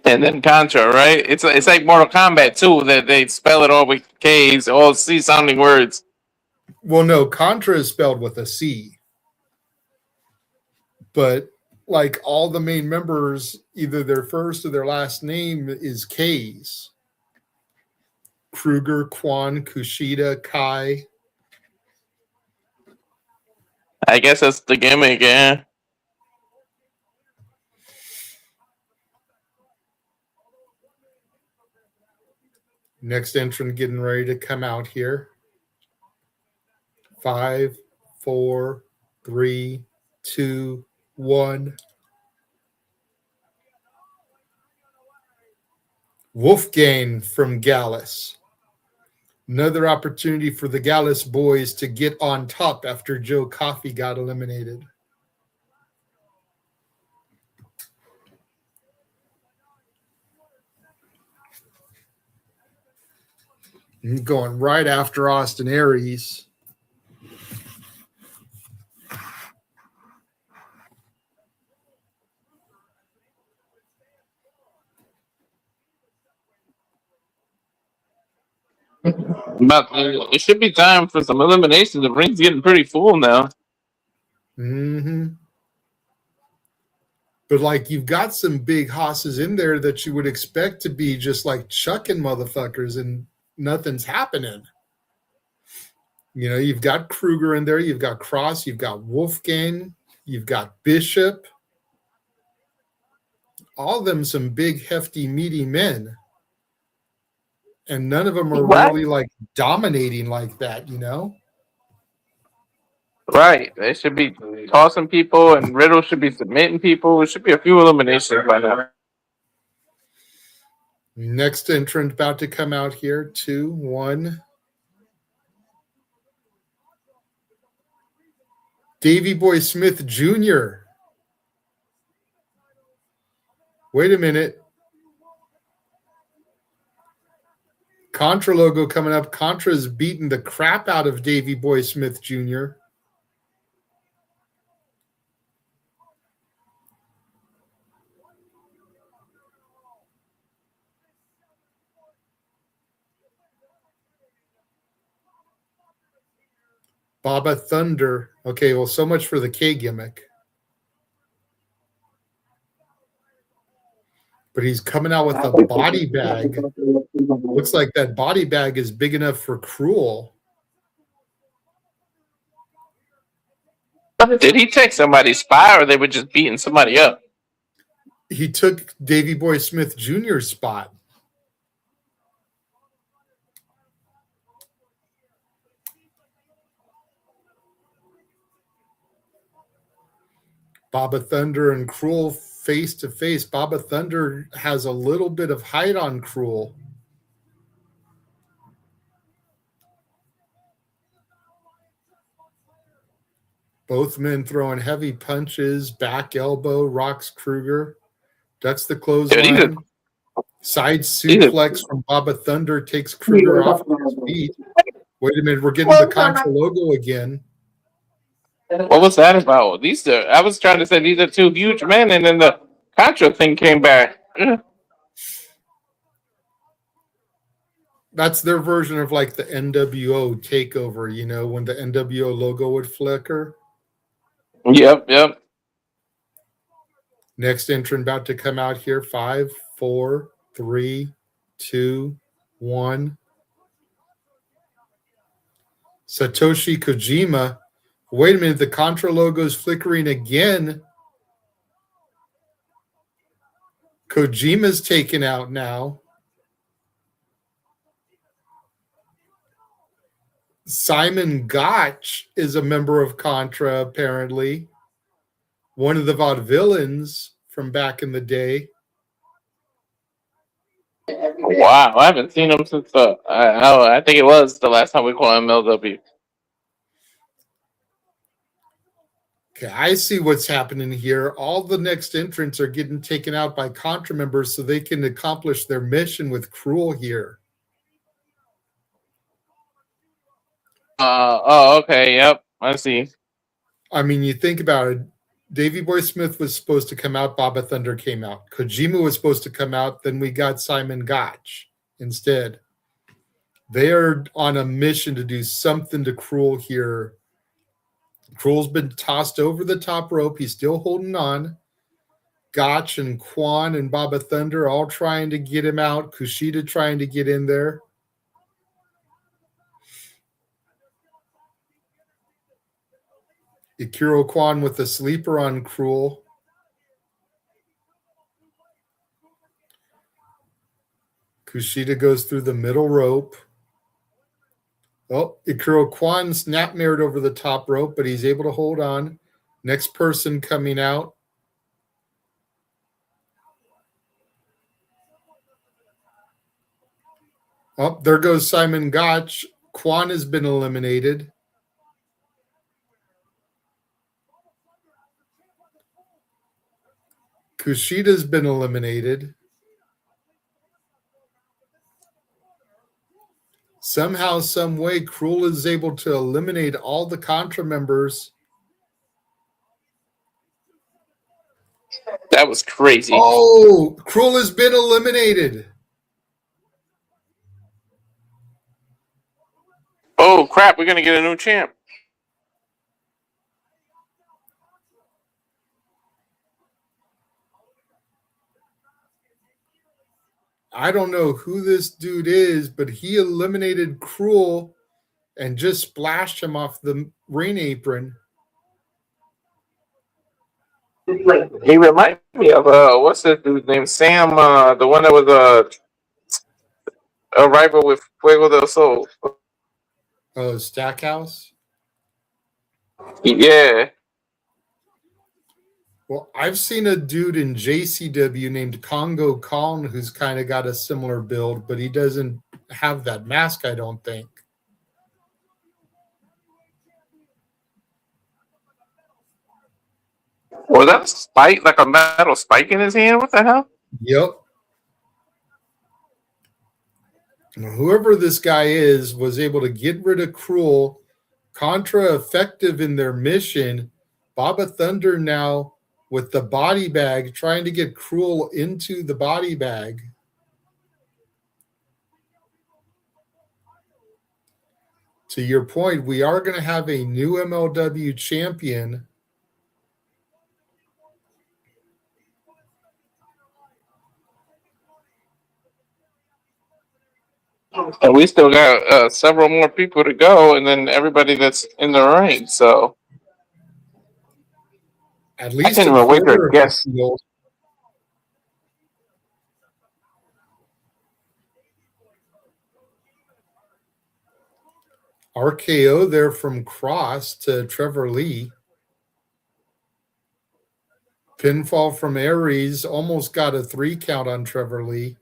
And then Contra, right? It's like Mortal Kombat too, that they spell it all with K's, all C sounding words. Well, no, Contra is spelled with a C. But like all the main members, either their first or their last name is K's. Krugger, Kwon, Kushida, Kai. I guess that's the gimmick, yeah. Next entrant getting ready to come out here. 5, 4, 3, 2, 1. Wolfgang from Gallus. Another opportunity for the Gallus boys to get on top after Joe Coffey got eliminated. And going right after Austin Aries. But it should be time for some eliminations. The ring's getting pretty full now. Mm-hmm. But like you've got some big hosses in there that you would expect to be just like chucking motherfuckers and nothing's happening. You know, you've got Krugger in there, you've got Kross, you've got Wolfgang, you've got Bishop. All of them some big, hefty, meaty men. And none of them are really like dominating like that, you know? Right. They should be tossing people, and Riddle should be submitting people. There should be a few eliminations by now. Next entrant about to come out here. 2, 1. Davey Boy Smith Jr. Wait a minute. Contra logo coming up. Contra's beating the crap out of Davey Boy Smith Jr. Baba Thunder. Okay, well, so much for the K gimmick. But he's coming out with a body bag. Looks like that body bag is big enough for Krule. Did he take somebody's spot, or they were just beating somebody up? He took Davey Boy Smith Jr.'s spot. Baba Thunder and Krule face to face. Baba Thunder has a little bit of height on Krule. Both men throwing heavy punches, back elbow, rocks Krugger. Ducks the clothesline. Side suplex from Baba Thunder takes Krugger off his feet. Wait a minute, we're getting the Contra logo again. What was that about? I was trying to say these are two huge men, and then the Contra thing came back. That's their version of like the NWO takeover, you know, when the NWO logo would flicker. Yep. Next entrant about to come out here. 5, 4, 3, 2, 1. Satoshi Kojima. Wait a minute, the Contra logo is flickering again. Kojima's taken out now. Simon Gotch is a member of Contra, apparently. One of the vaudevillains from back in the day. Wow, I haven't seen him since I think it was the last time we called MLW. Okay, I see what's happening here. All the next entrants are getting taken out by Contra members so they can accomplish their mission with Krule here. Okay, yep, I see. I mean, you think about it. Davey Boy Smith was supposed to come out. Baba Thunder came out. Kojima was supposed to come out. Then we got Simon Gotch instead. They are on a mission to do something to Krule here. Krule's been tossed over the top rope. He's still holding on. Gotch and Kwon and Baba Thunder all trying to get him out. Kushida trying to get in there. Ikuro Kwon with the sleeper on Krule. Kushida goes through the middle rope. Oh, Ikuro Kwon snapmared over the top rope, but he's able to hold on. Next person coming out. Oh, there goes Simon Gotch. Kwon has been eliminated. Kushida's been eliminated. Somehow, some way, Krule is able to eliminate all the Contra members. That was crazy. Oh, Krule has been eliminated. Oh crap, we're gonna get a new champ. I don't know who this dude is, but he eliminated Krule and just splashed him off the ring apron. He reminded me of what's that dude's name? Sam, the one that was a rival with Fuego del Sol. Oh, Stackhouse? Yeah. Well, I've seen a dude in JCW named Congo Kong who's kind of got a similar build, but he doesn't have that mask, I don't think. Was that a spike, like a metal spike in his hand? What the hell? Yep. Whoever this guy is was able to get rid of Krule. Contra effective in their mission. Baba Thunder now with the body bag, trying to get Krule into the body bag. To your point, we are going to have a new MLW champion. And we still got several more people to go, and then everybody that's in the ring. So At I least can't a even wait to quarter of the guess. field. RKO there from Kross to Trevor Lee. Pinfall from Aries, almost got a 3 count on Trevor Lee.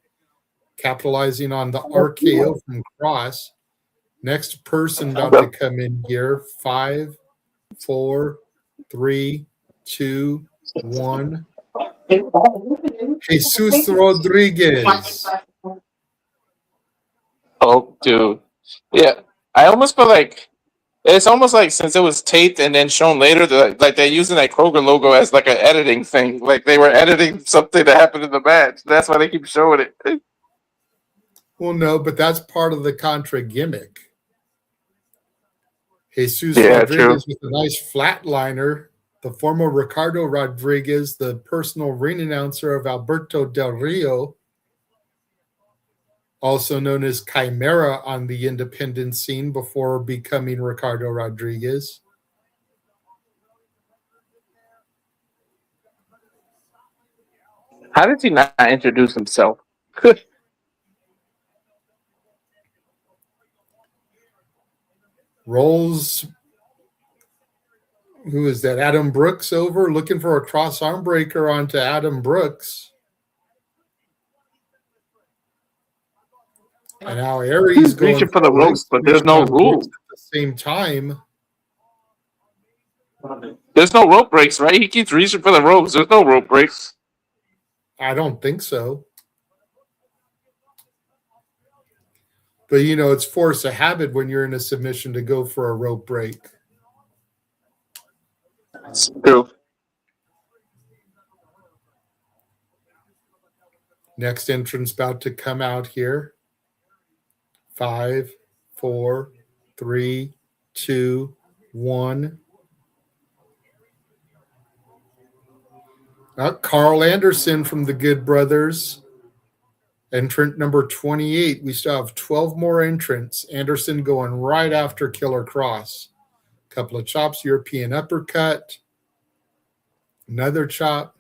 Capitalizing on the RKO from Kross. Next person about to come in here. 5, 4, 3, 2, 1. Jesus Rodriguez. Oh, dude. Yeah. I almost feel like it's almost like since it was taped and then shown later, like they're using that Krugger logo as like an editing thing. Like they were editing something that happened in the match. That's why they keep showing it. Well, no, but that's part of the Contra gimmick. Jesus Yeah, Rodriguez true. with a nice flatliner. The former Ricardo Rodriguez, the personal ring announcer of Alberto Del Rio, also known as Chimera on the independent scene before becoming Ricardo Rodriguez. How did he not introduce himself? Rolls, who is that? Adam Brooks over, looking for a cross arm breaker onto Adam Brooks. And now Aries He's going reaching for the ropes, but there's no rule. at the same time. There's no rope breaks, right? He keeps reaching for the ropes. There's no rope breaks. I don't think so. But, you know, it's force of habit when you're in a submission to go for a rope break. That's true. Next entrance about to come out here. 5, 4, 3, 2, 1. Karl Anderson from the Good Brothers. Entrant number 28. We still have 12 more entrants. Anderson going right after Killer Kross. Couple of chops, European uppercut. Another chop.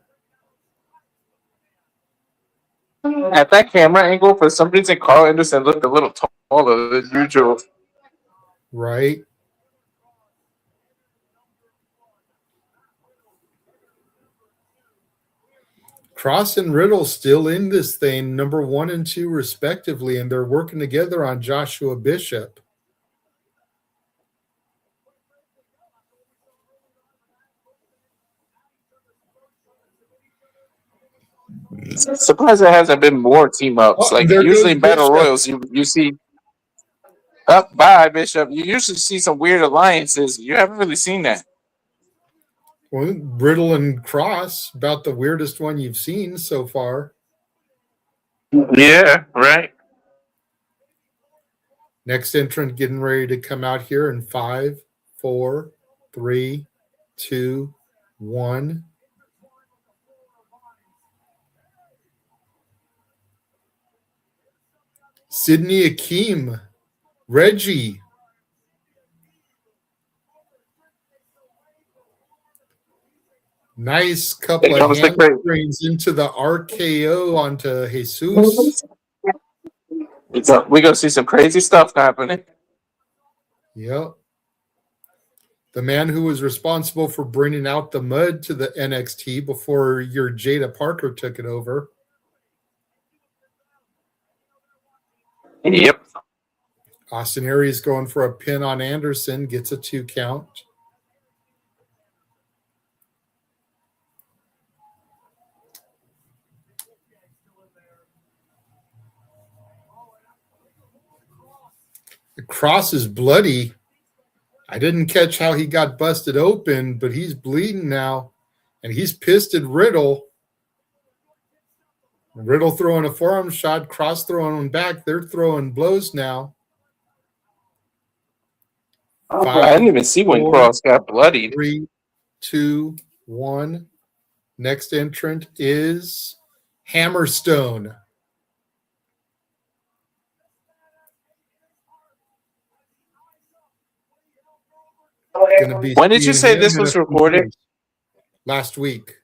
At that camera angle, for some reason, Karl Anderson looked a little taller than usual. Right. Kross and Riddle still in this thing, number 1 and 2 respectively, and they're working together on Joshua Bishop. Surprised there hasn't been more team ups. Like usually in battle royals, you see up by Bishop. You usually see some weird alliances. You haven't really seen that. Well, Riddle and Kross, about the weirdest one you've seen so far. Yeah, right. Next entrant getting ready to come out here in 5, 4, 3, 2, 1. Sydney Akeem, Reggie. Nice couple of handsprings into the RKO onto Jesus. We're going to see some crazy stuff happening. Yep. The man who was responsible for bringing out the mud to the NXT before your Jada Parker took it over. Yep. Austin Aries going for a pin on Anderson, gets a 2 count. The Kross is bloody. I didn't catch how he got busted open, but he's bleeding now. And he's pissed at Riddle. Riddle throwing a forearm shot, Kross throwing one back. They're throwing blows now. I didn't even see when Kross got bloodied. 3, 2, 1. Next entrant is Hammerstone. When did you say this was recorded? Last week.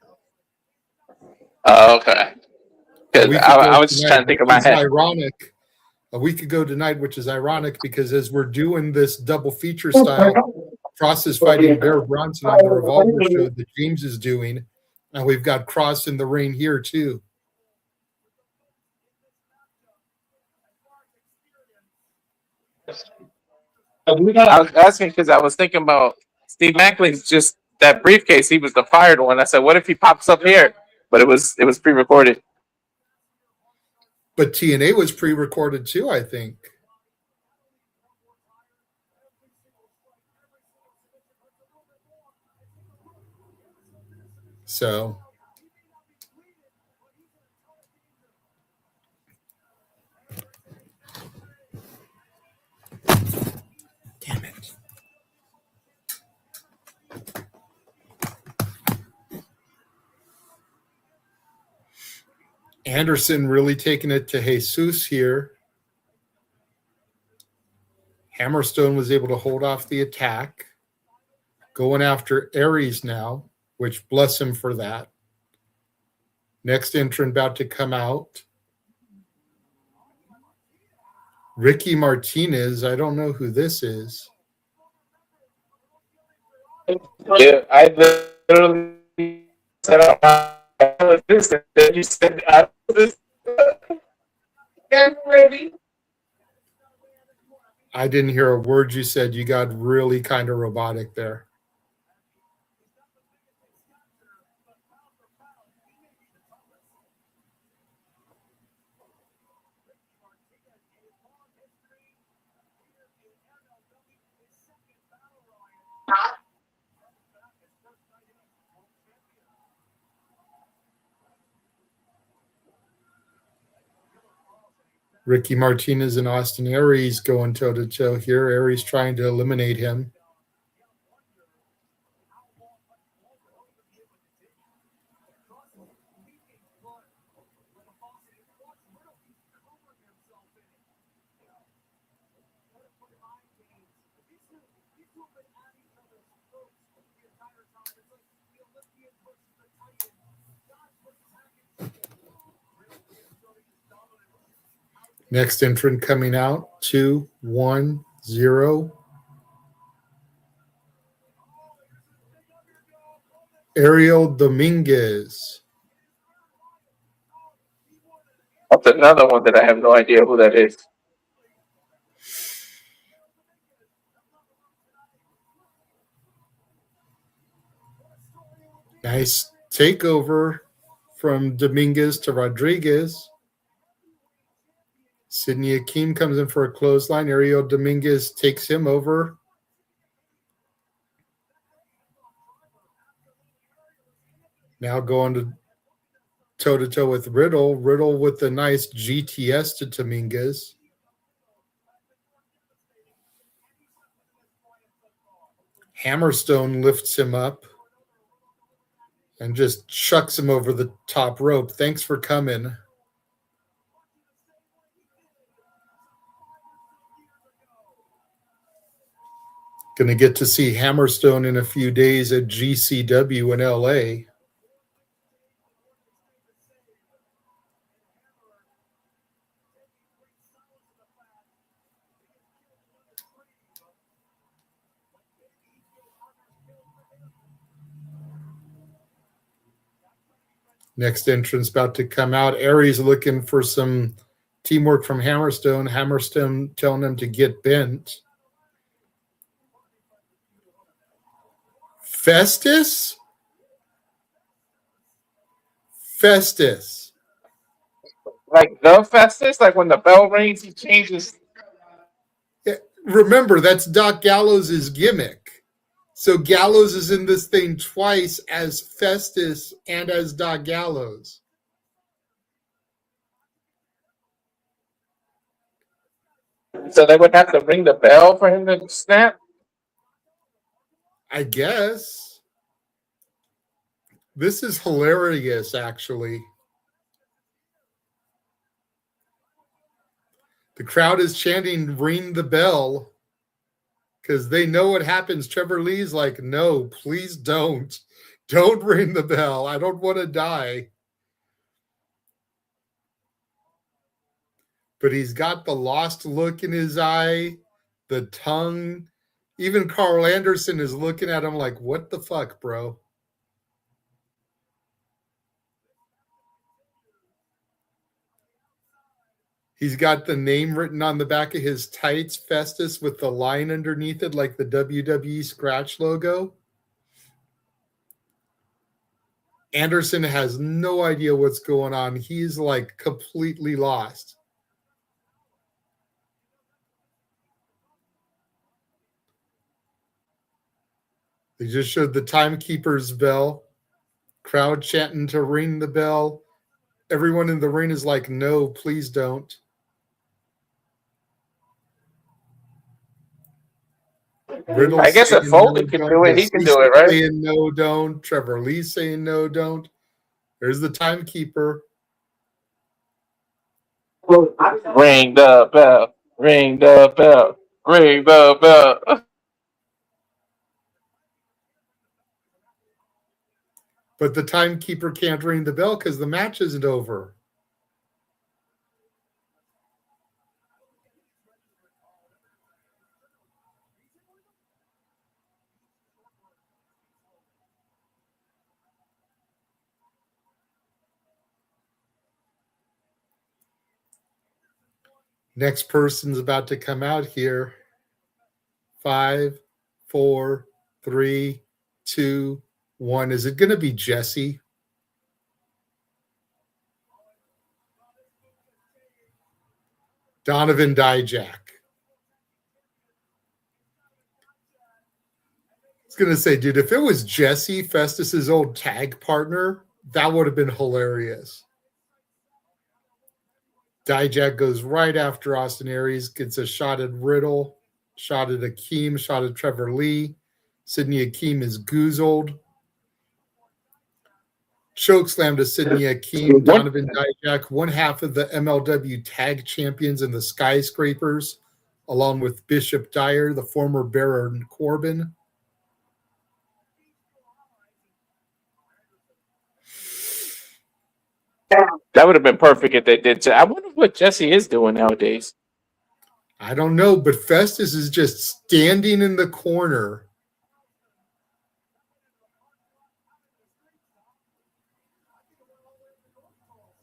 Oh, okay. Because I was just trying to think of my head. Ironic. A week ago tonight, which is ironic because as we're doing this double feature style, Kross is fighting Bear Bronson on the Revolver show that James is doing. And we've got Kross in the ring here too. I was asking because I was thinking about Steve Macklin's just that briefcase. He was the fired one. I said, what if he pops up here? But it was pre-recorded. But TNA was pre-recorded too, I think. So damn it. Anderson really taking it to Jesus here. Hammerstone was able to hold off the attack. Going after Aries now, which bless him for that. Next entrant about to come out. Ricky Martinez. I don't know who this is. Yeah, I literally said, this, and then you said, this. Get ready. I didn't hear a word you said. You got really kind of robotic there. Ricky Martinez and Austin Aries going toe-to-toe here. Aries trying to eliminate him. Next entrant coming out, 2, 1, 0. Ariel Dominguez. That's another one that I have no idea who that is. Nice takeover from Dominguez to Rodriguez. Sidney Akeem comes in for a clothesline. Ariel Dominguez takes him over. Now going to toe-to-toe with Riddle. Riddle with a nice GTS to Dominguez. Hammerstone lifts him up and just chucks him over the top rope. Thanks for coming. Going to get to see Hammerstone in a few days at GCW in LA. Next entrance about to come out. Aries looking for some teamwork from Hammerstone. Hammerstone telling him to get bent. Festus? Festus. Like the Festus? Like when the bell rings, he changes. Yeah, remember, that's Doc Gallows' gimmick. So Gallows is in this thing twice as Festus and as Doc Gallows. So they would have to ring the bell for him to snap? I guess. This is hilarious, actually. The crowd is chanting, ring the bell, because they know what happens. Trevor Lee's like, no, please don't. Don't ring the bell. I don't want to die. But he's got the lost look in his eye, the tongue. Even Carl Anderson is looking at him like, what the fuck, bro? He's got the name written on the back of his tights, Festus, with the line underneath it, like the WWE scratch logo. Anderson has no idea what's going on. He's like completely lost. They just showed the timekeeper's bell. Crowd chanting to ring the bell. Everyone in the ring is like, no, please don't. Riddle I guess if Foley can do it, he can do it, right? Saying no, don't. Trevor Lee saying no, don't. There's the timekeeper. Ring the bell. Ring the bell. Ring the bell. But the timekeeper can't ring the bell because the match isn't over. Next person's about to come out here. 5, 4, 3, 2, 1. Is it going to be Jesse? Donovan Dijak. I was going to say, dude, if it was Jesse, Festus's old tag partner, that would have been hilarious. Dijak goes right after Austin Aries, gets a shot at Riddle, shot at Akeem, shot at Trevor Lee. Sidney Akeem is goozled. Chokeslam to Sidney Akeem. Donovan Dijak, one half of the MLW tag champions in the Skyscrapers, along with Bishop Dyer, the former Baron Corbin. That would have been perfect if they did. I wonder what Jesse is doing nowadays. I don't know, but Festus is just standing in the corner.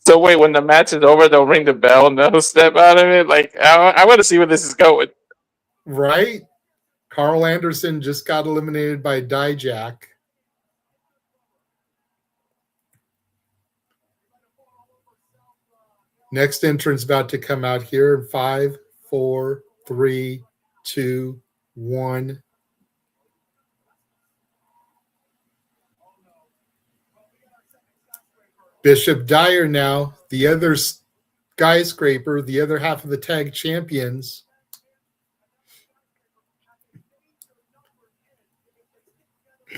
So wait, when the match is over, they'll ring the bell and they'll step out of it. Like I want to see where this is going. Right? Karl Anderson just got eliminated by Dijak. Next entrance about to come out here in 5, 4, 3, 2, 1. Bishop Dyer now, the other Skyscraper, the other half of the tag champions.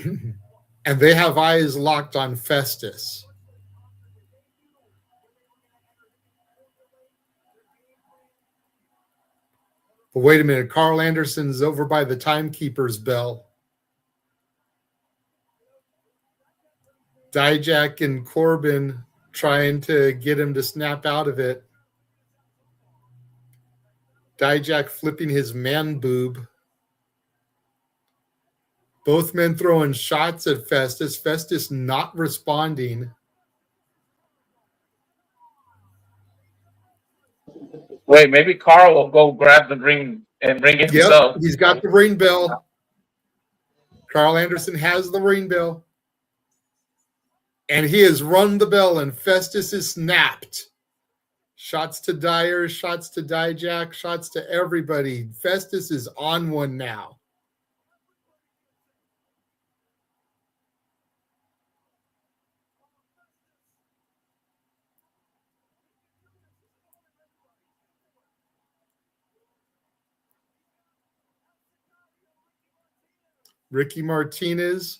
And they have eyes locked on Festus. But wait a minute, Karl Anderson's over by the timekeeper's bell. Dijak and Corbin trying to get him to snap out of it. Dijak flipping his man boob. Both men throwing shots at Festus. Festus not responding. Wait, maybe Karl will go grab the ring and ring it himself. Yep, he's got the ring bell. Karl Anderson has the ring bell. And he has rung the bell, and Festus is snapped. Shots to Dyer, shots to Dijak, shots to everybody. Festus is on one now. Ricky Martinez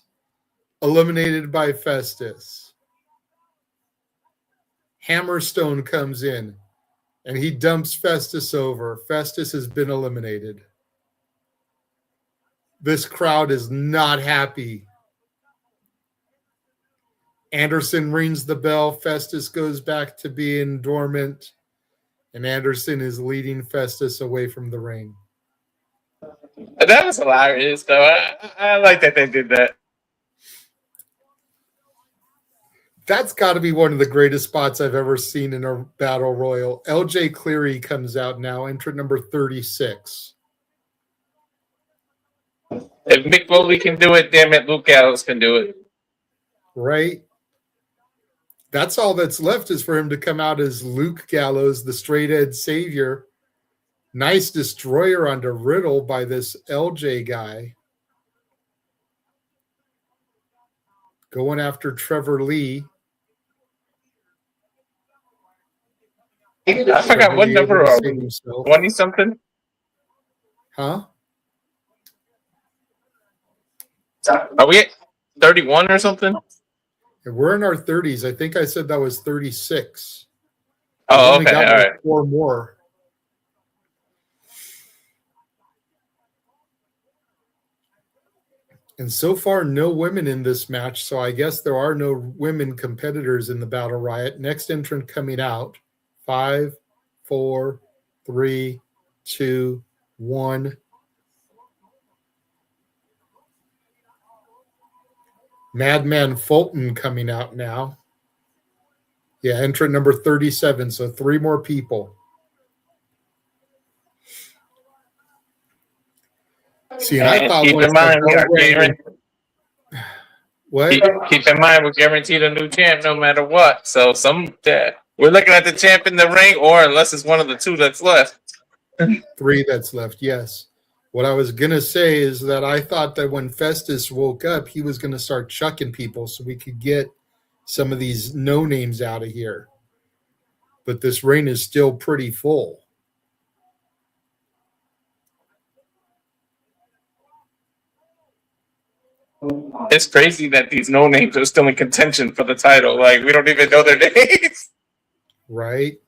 eliminated by Festus. Hammerstone comes in and he dumps Festus over. Festus has been eliminated. This crowd is not happy. Anderson rings the bell. Festus goes back to being dormant, and Anderson is leading Festus away from the ring. That was hilarious, though. I like that they did that. That's got to be one of the greatest spots I've ever seen in a battle royal. LJ Cleary comes out now, entrant number 36. If Mick Foley can do it, damn it, Luke Gallows can do it. Right? That's all that's left is for him to come out as Luke Gallows, the straight edge savior. Nice destroyer onto Riddle by this LJ guy. Going after Trevor Lee. I forgot what number are we? 20-something? Huh? Are we at 31 or something? We're in our 30s. I think I said that was 36. Oh, okay. All right. 4 more. And so far, no women in this match, so I guess there are no women competitors in the Battle Riot. Next entrant coming out. 5, 4, 3, 2, 1. Madman Fulton coming out now. Yeah, entrant number 37, so 3 more people. See, and I And thought keep once in the mind, we bell are rang, guaranteed. what? Keep in mind, we're guaranteed a new champ no matter what. So we're looking at the champ in the ring, or unless it's one of the two that's left. 3 that's left, yes. What I was going to say is that I thought that when Festus woke up, he was going to start chucking people so we could get some of these no-names out of here. But this ring is still pretty full. It's crazy that these no names are still in contention for the title. Like, we don't even know their names. Right?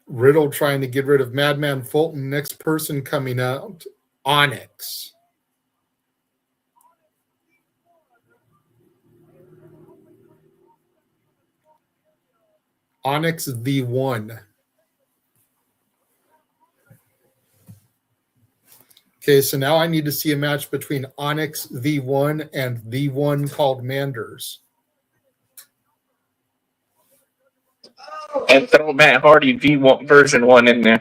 Riddle trying to get rid of Madman Fulton. Next person coming out, Onyx. Onyx the One. Okay, so now I need to see a match between Onyx the One and the one called Manders. And throw Matt Hardy V1 version 1 in there.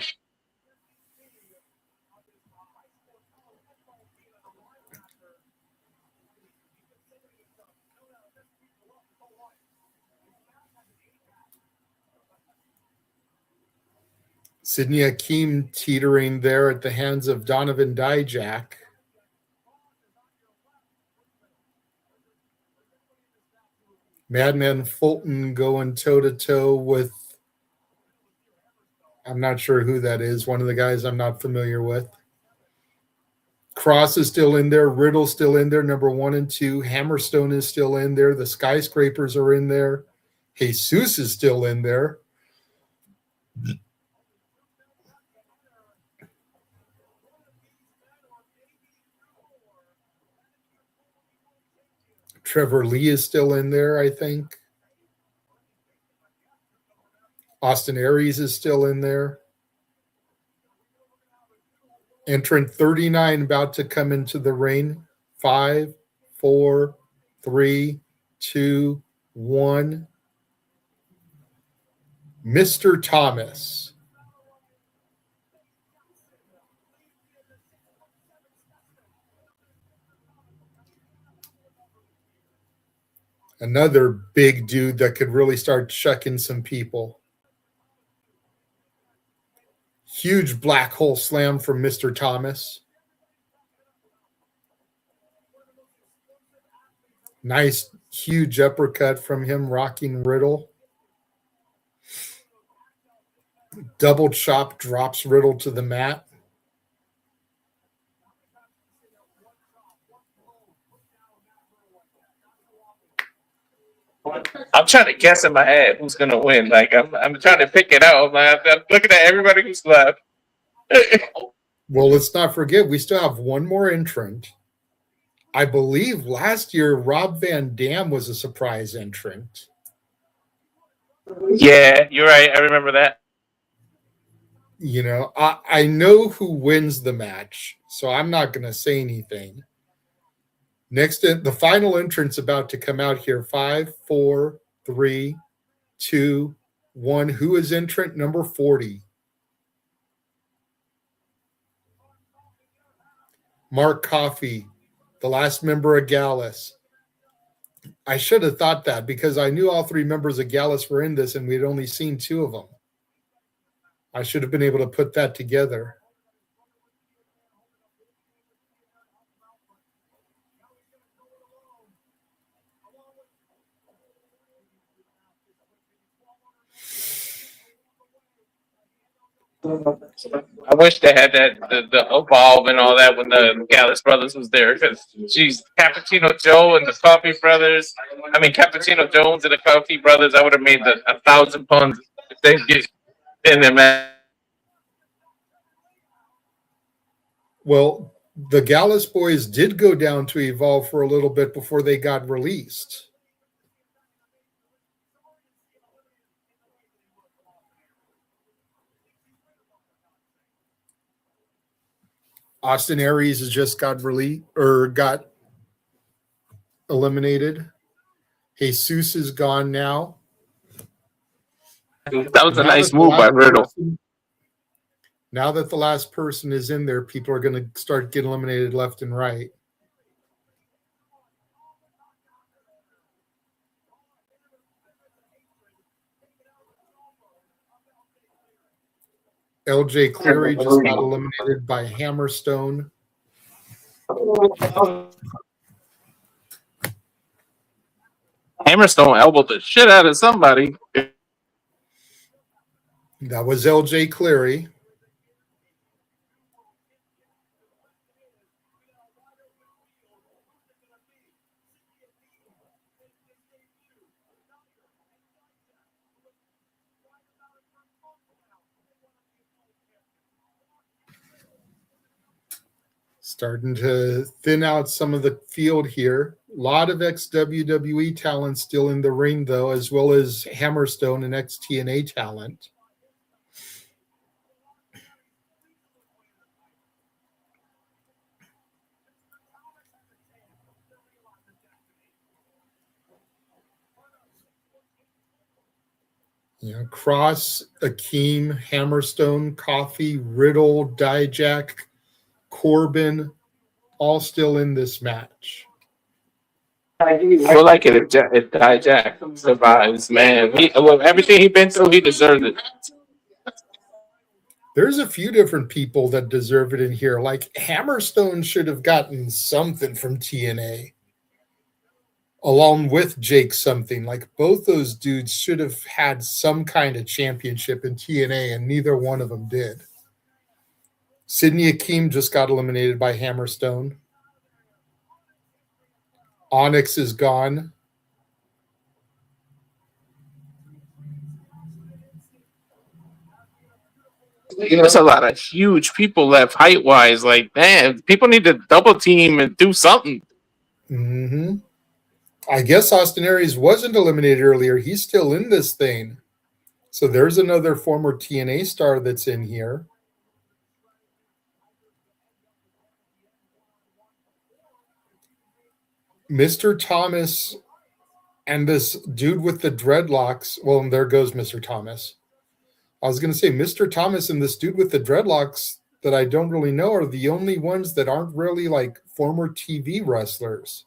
Sidney Akeem teetering there at the hands of Donovan Dijak. Madman Fulton going toe-to-toe with, I'm not sure who that is, one of the guys I'm not familiar with. Kross is still in there. Riddle still in there, number 1 and 2. Hammerstone is still in there. The Skyscrapers are in there. Jesus is still in there. Trevor Lee is still in there, I think. Austin Aries is still in there. Entrant 39 about to come into the ring. 5, 4, 3, 2, 1. Mr. Thomas. Another big dude that could really start chucking some people. Huge black hole slam from Mr. Thomas. Nice, huge uppercut from him, rocking Riddle. Double chop drops Riddle to the mat. I'm trying to guess in my head who's gonna win. Like, I'm trying to pick it out. I'm looking at everybody who's left. Well, let's not forget, we still have one more entrant. I believe last year Rob Van Dam was a surprise entrant. Yeah, you're right. I remember that. You know, I know who wins the match, so I'm not going to say anything. Next, the final entrant's about to come out here. 5, 4, 3, 2, 1. Who is entrant number 40? Mark Coffey, the last member of Gallus. I should have thought that because I knew all 3 members of Gallus were in this and we'd only seen 2 of them. I should have been able to put that together. I wish they had that the evolve and all that when the Gallus brothers was there. Because, geez, Cappuccino Joe and the Coffey brothers. I mean, Cappuccino Jones and the Coffey brothers. I would have made 1,000 puns if they get in there, man. Well, the Gallus boys did go down to Evolve for a little bit before they got released. Austin Aries has just got released or got eliminated. Jesus is gone now. That was a Now nice that the move by last Riddle. now that the last person is in there, people are going to start getting eliminated left and right. LJ Cleary just got eliminated by Hammerstone. Hammerstone elbowed the shit out of somebody. That was LJ Cleary. Starting to thin out some of the field here. A lot of ex-WWE talent still in the ring, though, as well as Hammerstone and ex-TNA talent. You know, Kross, Akeem, Hammerstone, Coffey, Riddle, Dijak, Corbin, all still in this match. I would like it if Dijak survives, man. Everything he's been through, he deserves it. There's a few different people that deserve it in here. Like Hammerstone should have gotten something from TNA. Along with Jake something. Like both those dudes should have had some kind of championship in TNA, and neither one of them did. Sidney Akeem just got eliminated by Hammerstone. Onyx is gone. There's a lot of huge people left height-wise. Like, man, people need to double team and do something. Mm-hmm. I guess Austin Aries wasn't eliminated earlier. He's still in this thing. So there's another former TNA star that's in here. Mr. Thomas and this dude with the dreadlocks. Well, and there goes Mr. Thomas. I was going to say Mr. Thomas and this dude with the dreadlocks that I don't really know are the only ones that aren't really like former TV wrestlers.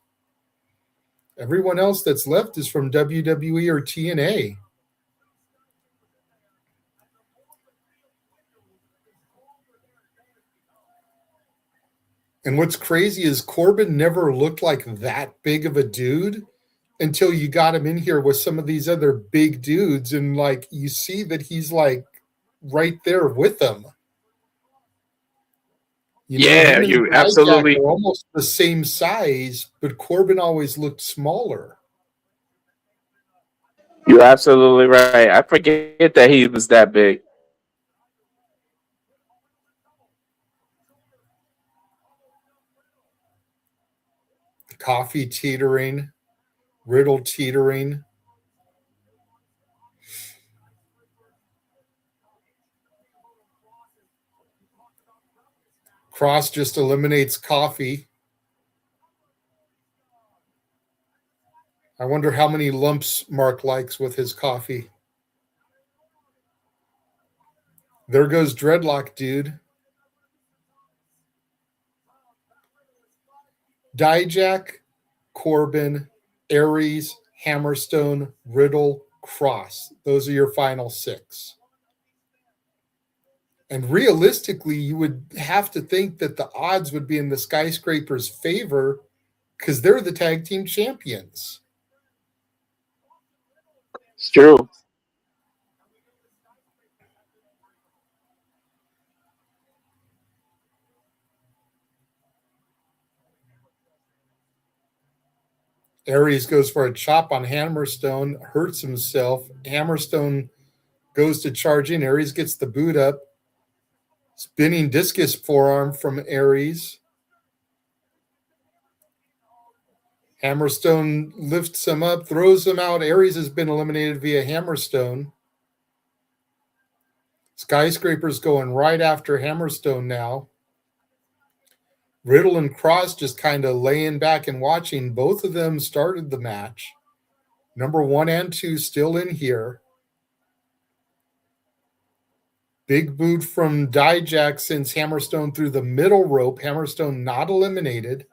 Everyone else that's left is from WWE or TNA. And what's crazy is Corbin never looked like that big of a dude until you got him in here with some of these other big dudes. And like, you see that he's like right there with them. Yeah, you absolutely are almost the same size, but Corbin always looked smaller. You're absolutely right. I forget that he was that big. Coffey teetering, Riddle teetering. Kross just eliminates Coffey. I wonder how many lumps Mark likes with his coffee. There goes Dreadlock Dude. Dijak, Corbin, Aries, Hammerstone, Riddle, Kross. Those are your final six. And realistically, you would have to think that the odds would be in the Skyscraper's favor because they're the tag team champions. It's true. Aries goes for a chop on Hammerstone, hurts himself. Hammerstone goes to charge in. Aries gets the boot up. Spinning discus forearm from Aries. Hammerstone lifts him up, throws him out. Aries has been eliminated via Hammerstone. Skyscraper's going right after Hammerstone now. Riddle and Kross just kind of laying back and watching. Both of them started the match. Number 1 and 2 still in here. Big boot from Dijak sends Hammerstone through the middle rope. Hammerstone not eliminated.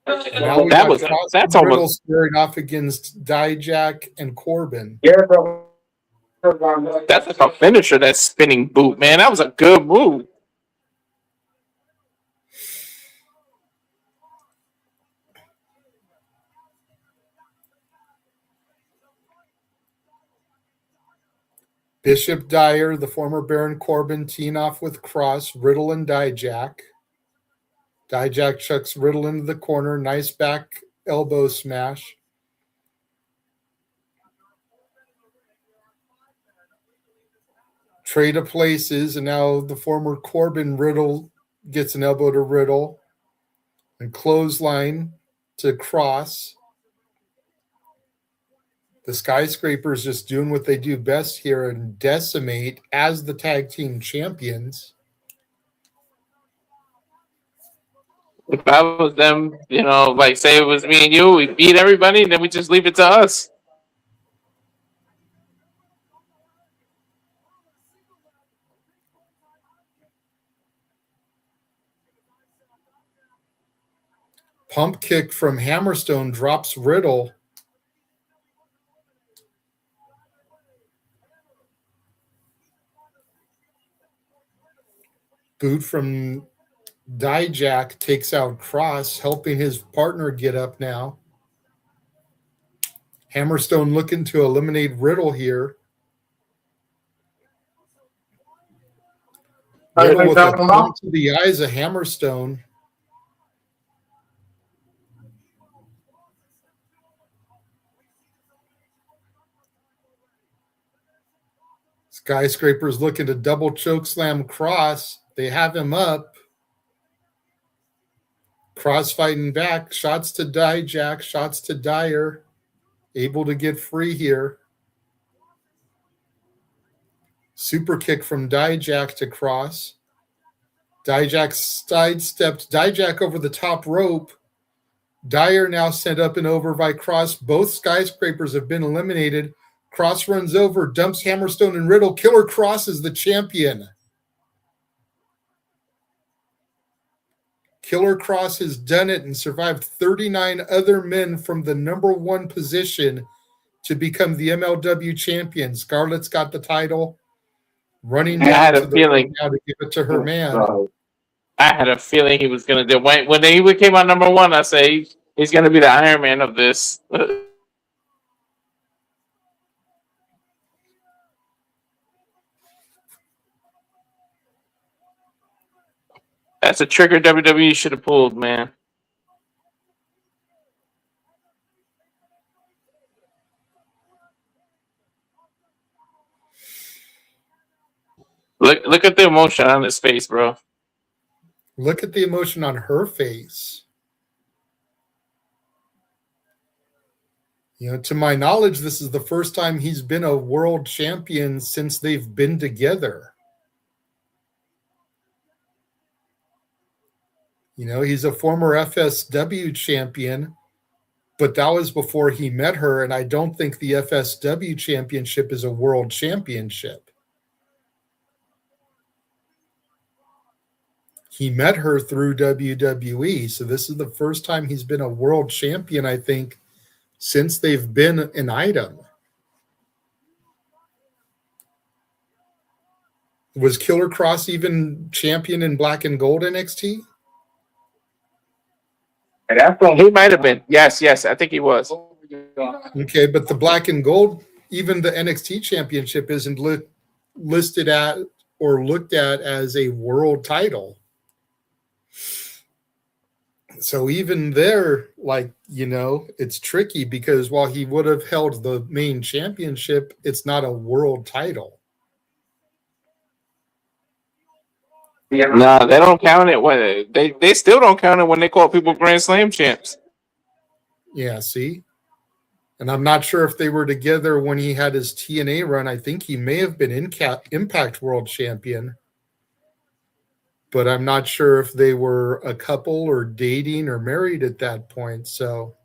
And now we got Kross and Riddle squaring off against Dijak and Corbin. Yeah, bro. That's like a finisher, that spinning boot, man. That was a good move. Bishop Dyer, the former Baron Corbin, teeing off with Kross, Riddle, and Dijak. Dijak chucks Riddle into the corner. Nice back elbow smash. Trade of places, and now the former Corbin Riddle gets an elbow to Riddle. And clothesline to Kross. The Skyscrapers just doing what they do best here and decimate as the tag team champions. If I was them, you know, like say it was me and you, we beat everybody, and then we just leave it to us. Pump kick from Hammerstone drops Riddle. Boot from Dijak takes out Kross, helping his partner get up now. Hammerstone looking to eliminate Riddle here. Riddle with a thumb to the eyes of Hammerstone. Skyscraper's looking to double choke slam Kross. They have him up. Kross fighting back. Shots to Dijak. Shots to Dyer. Able to get free here. Super kick from Dijak to Kross. Dijak sidestepped Dijak over the top rope. Dyer now sent up and over by Kross. Both Skyscrapers have been eliminated. Kross runs over, dumps Hammerstone and Riddle. Killer Kross is the champion. Killer Kross has done it and survived 39 other men from the number one position to become the MLW champion. Scarlett's got the title. Running down to the ring now to give it to her man. I had a feeling he was going to do it. When he came out number one, I say he's going to be the Iron Man of this. That's a trigger WWE should have pulled, man. Look at the emotion on his face, bro. Look at the emotion on her face. You know, to my knowledge, this is the first time he's been a world champion since they've been together. You know, he's a former FSW champion, but that was before he met her, and I don't think the FSW championship is a world championship. He met her through WWE, so this is the first time he's been a world champion, I think, since they've been an item. Was Killer Kross even champion in Black and Gold NXT? He might have been. Yes, I think he was. Okay, but the Black and Gold, even the NXT championship isn't listed at or looked at as a world title. So even there, like, you know, it's tricky because while he would have held the main championship, it's not a world title. No, they don't count it when they still don't count it when they call people Grand Slam champs. Yeah, see? And I'm not sure if they were together when he had his TNA run. I think he may have been Impact World Champion. But I'm not sure if they were a couple or dating or married at that point. So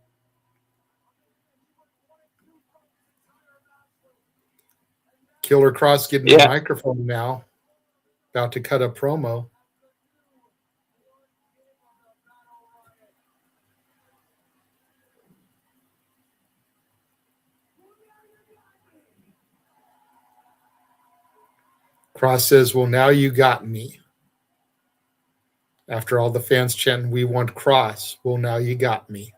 Killer Kross getting the microphone now. About to cut a promo. Kross says, well, now you got me. After all the fans chanting, we want Kross. Well, now you got me.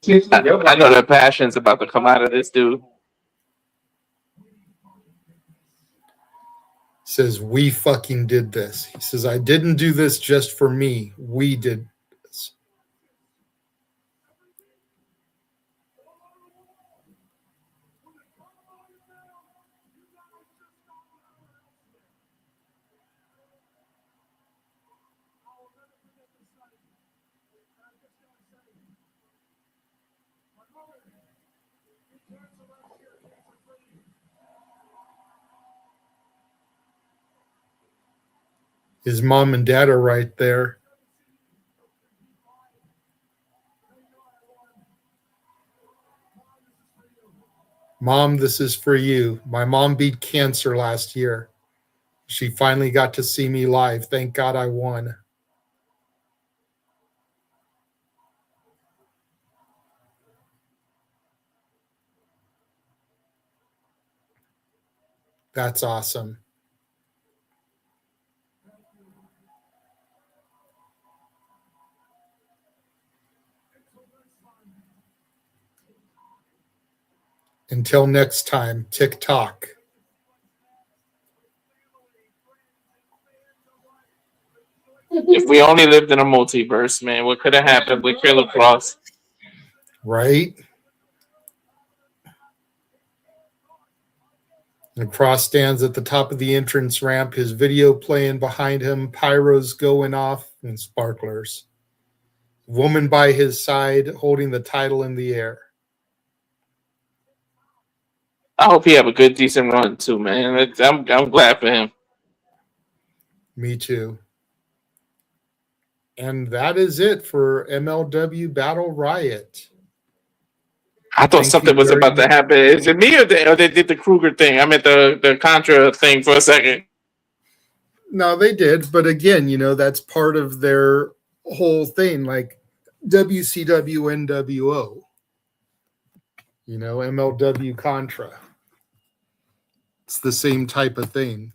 I know the passion's about to come out of this dude. Says, we fucking did this. He says, I didn't do this just for me. We did this. His mom and dad are right there. Mom, this is for you. My mom beat cancer last year. She finally got to see me live. Thank God I won. That's awesome. Until next time, TikTok. If we only lived in a multiverse, man, what could have happened with Kross? Right? And Kross stands at the top of the entrance ramp, his video playing behind him, pyros going off, and sparklers. Woman by his side holding the title in the air. I hope he have a good, decent run too, man. I'm glad for him. Me too. And that is it for MLW Battle Riot. I thought something was about to happen. Is it me or they did the Krugger thing? I meant the Contra thing for a second. No, they did. But again, you know, that's part of their whole thing, like WCW NWO. You know, MLW Contra. It's the same type of thing.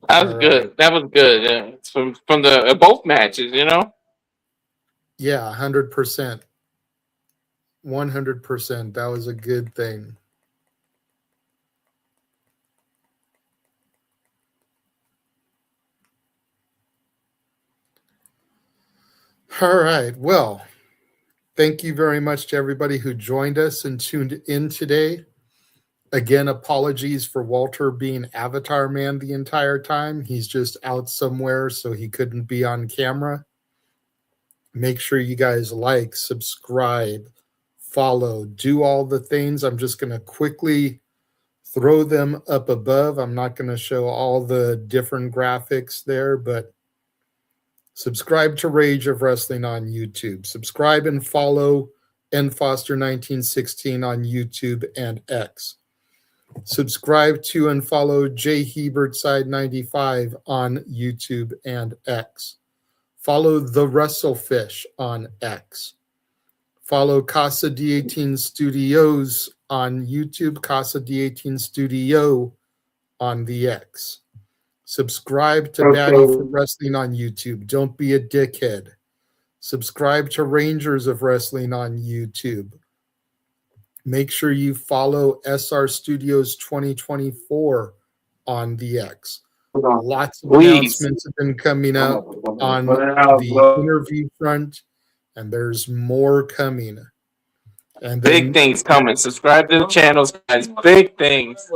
That was good. Right. That was good. Yeah. It's from the both matches, you know? Yeah, 100%. 100%. That was a good thing. All right. Well, thank you very much to everybody who joined us and tuned in today. Again, apologies for Walter being Avatar Man the entire time. He's just out somewhere, so he couldn't be on camera. Make sure you guys like, subscribe, follow, do all the things. I'm just going to quickly throw them up above. I'm not going to show all the different graphics there, but subscribe to Rage of Wrestling on YouTube. Subscribe and follow nfoster1916 on YouTube and X. Subscribe to and follow J Hebertside95 on YouTube and X. Follow The Wrestlefish on X. Follow Casa D18 Studios on YouTube, Casa D18 Studio on the X. Subscribe to Baddie for Wrestling on YouTube. Don't be a dickhead. Subscribe to Rangers of Wrestling on YouTube. Make sure you follow SR Studios 2024 on the X. Lots of announcements have been coming up on the interview front, and there's more coming. And then, big things coming. Subscribe to the channels, guys. Big things.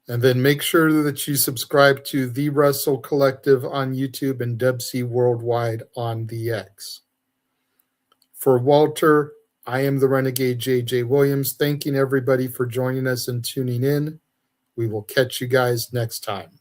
And then make sure that you subscribe to The Wrestle Collective on YouTube and Dubsy Worldwide on the X. For Walter, I am the Renegade JJ Williams. Thanking everybody for joining us and tuning in. We will catch you guys next time.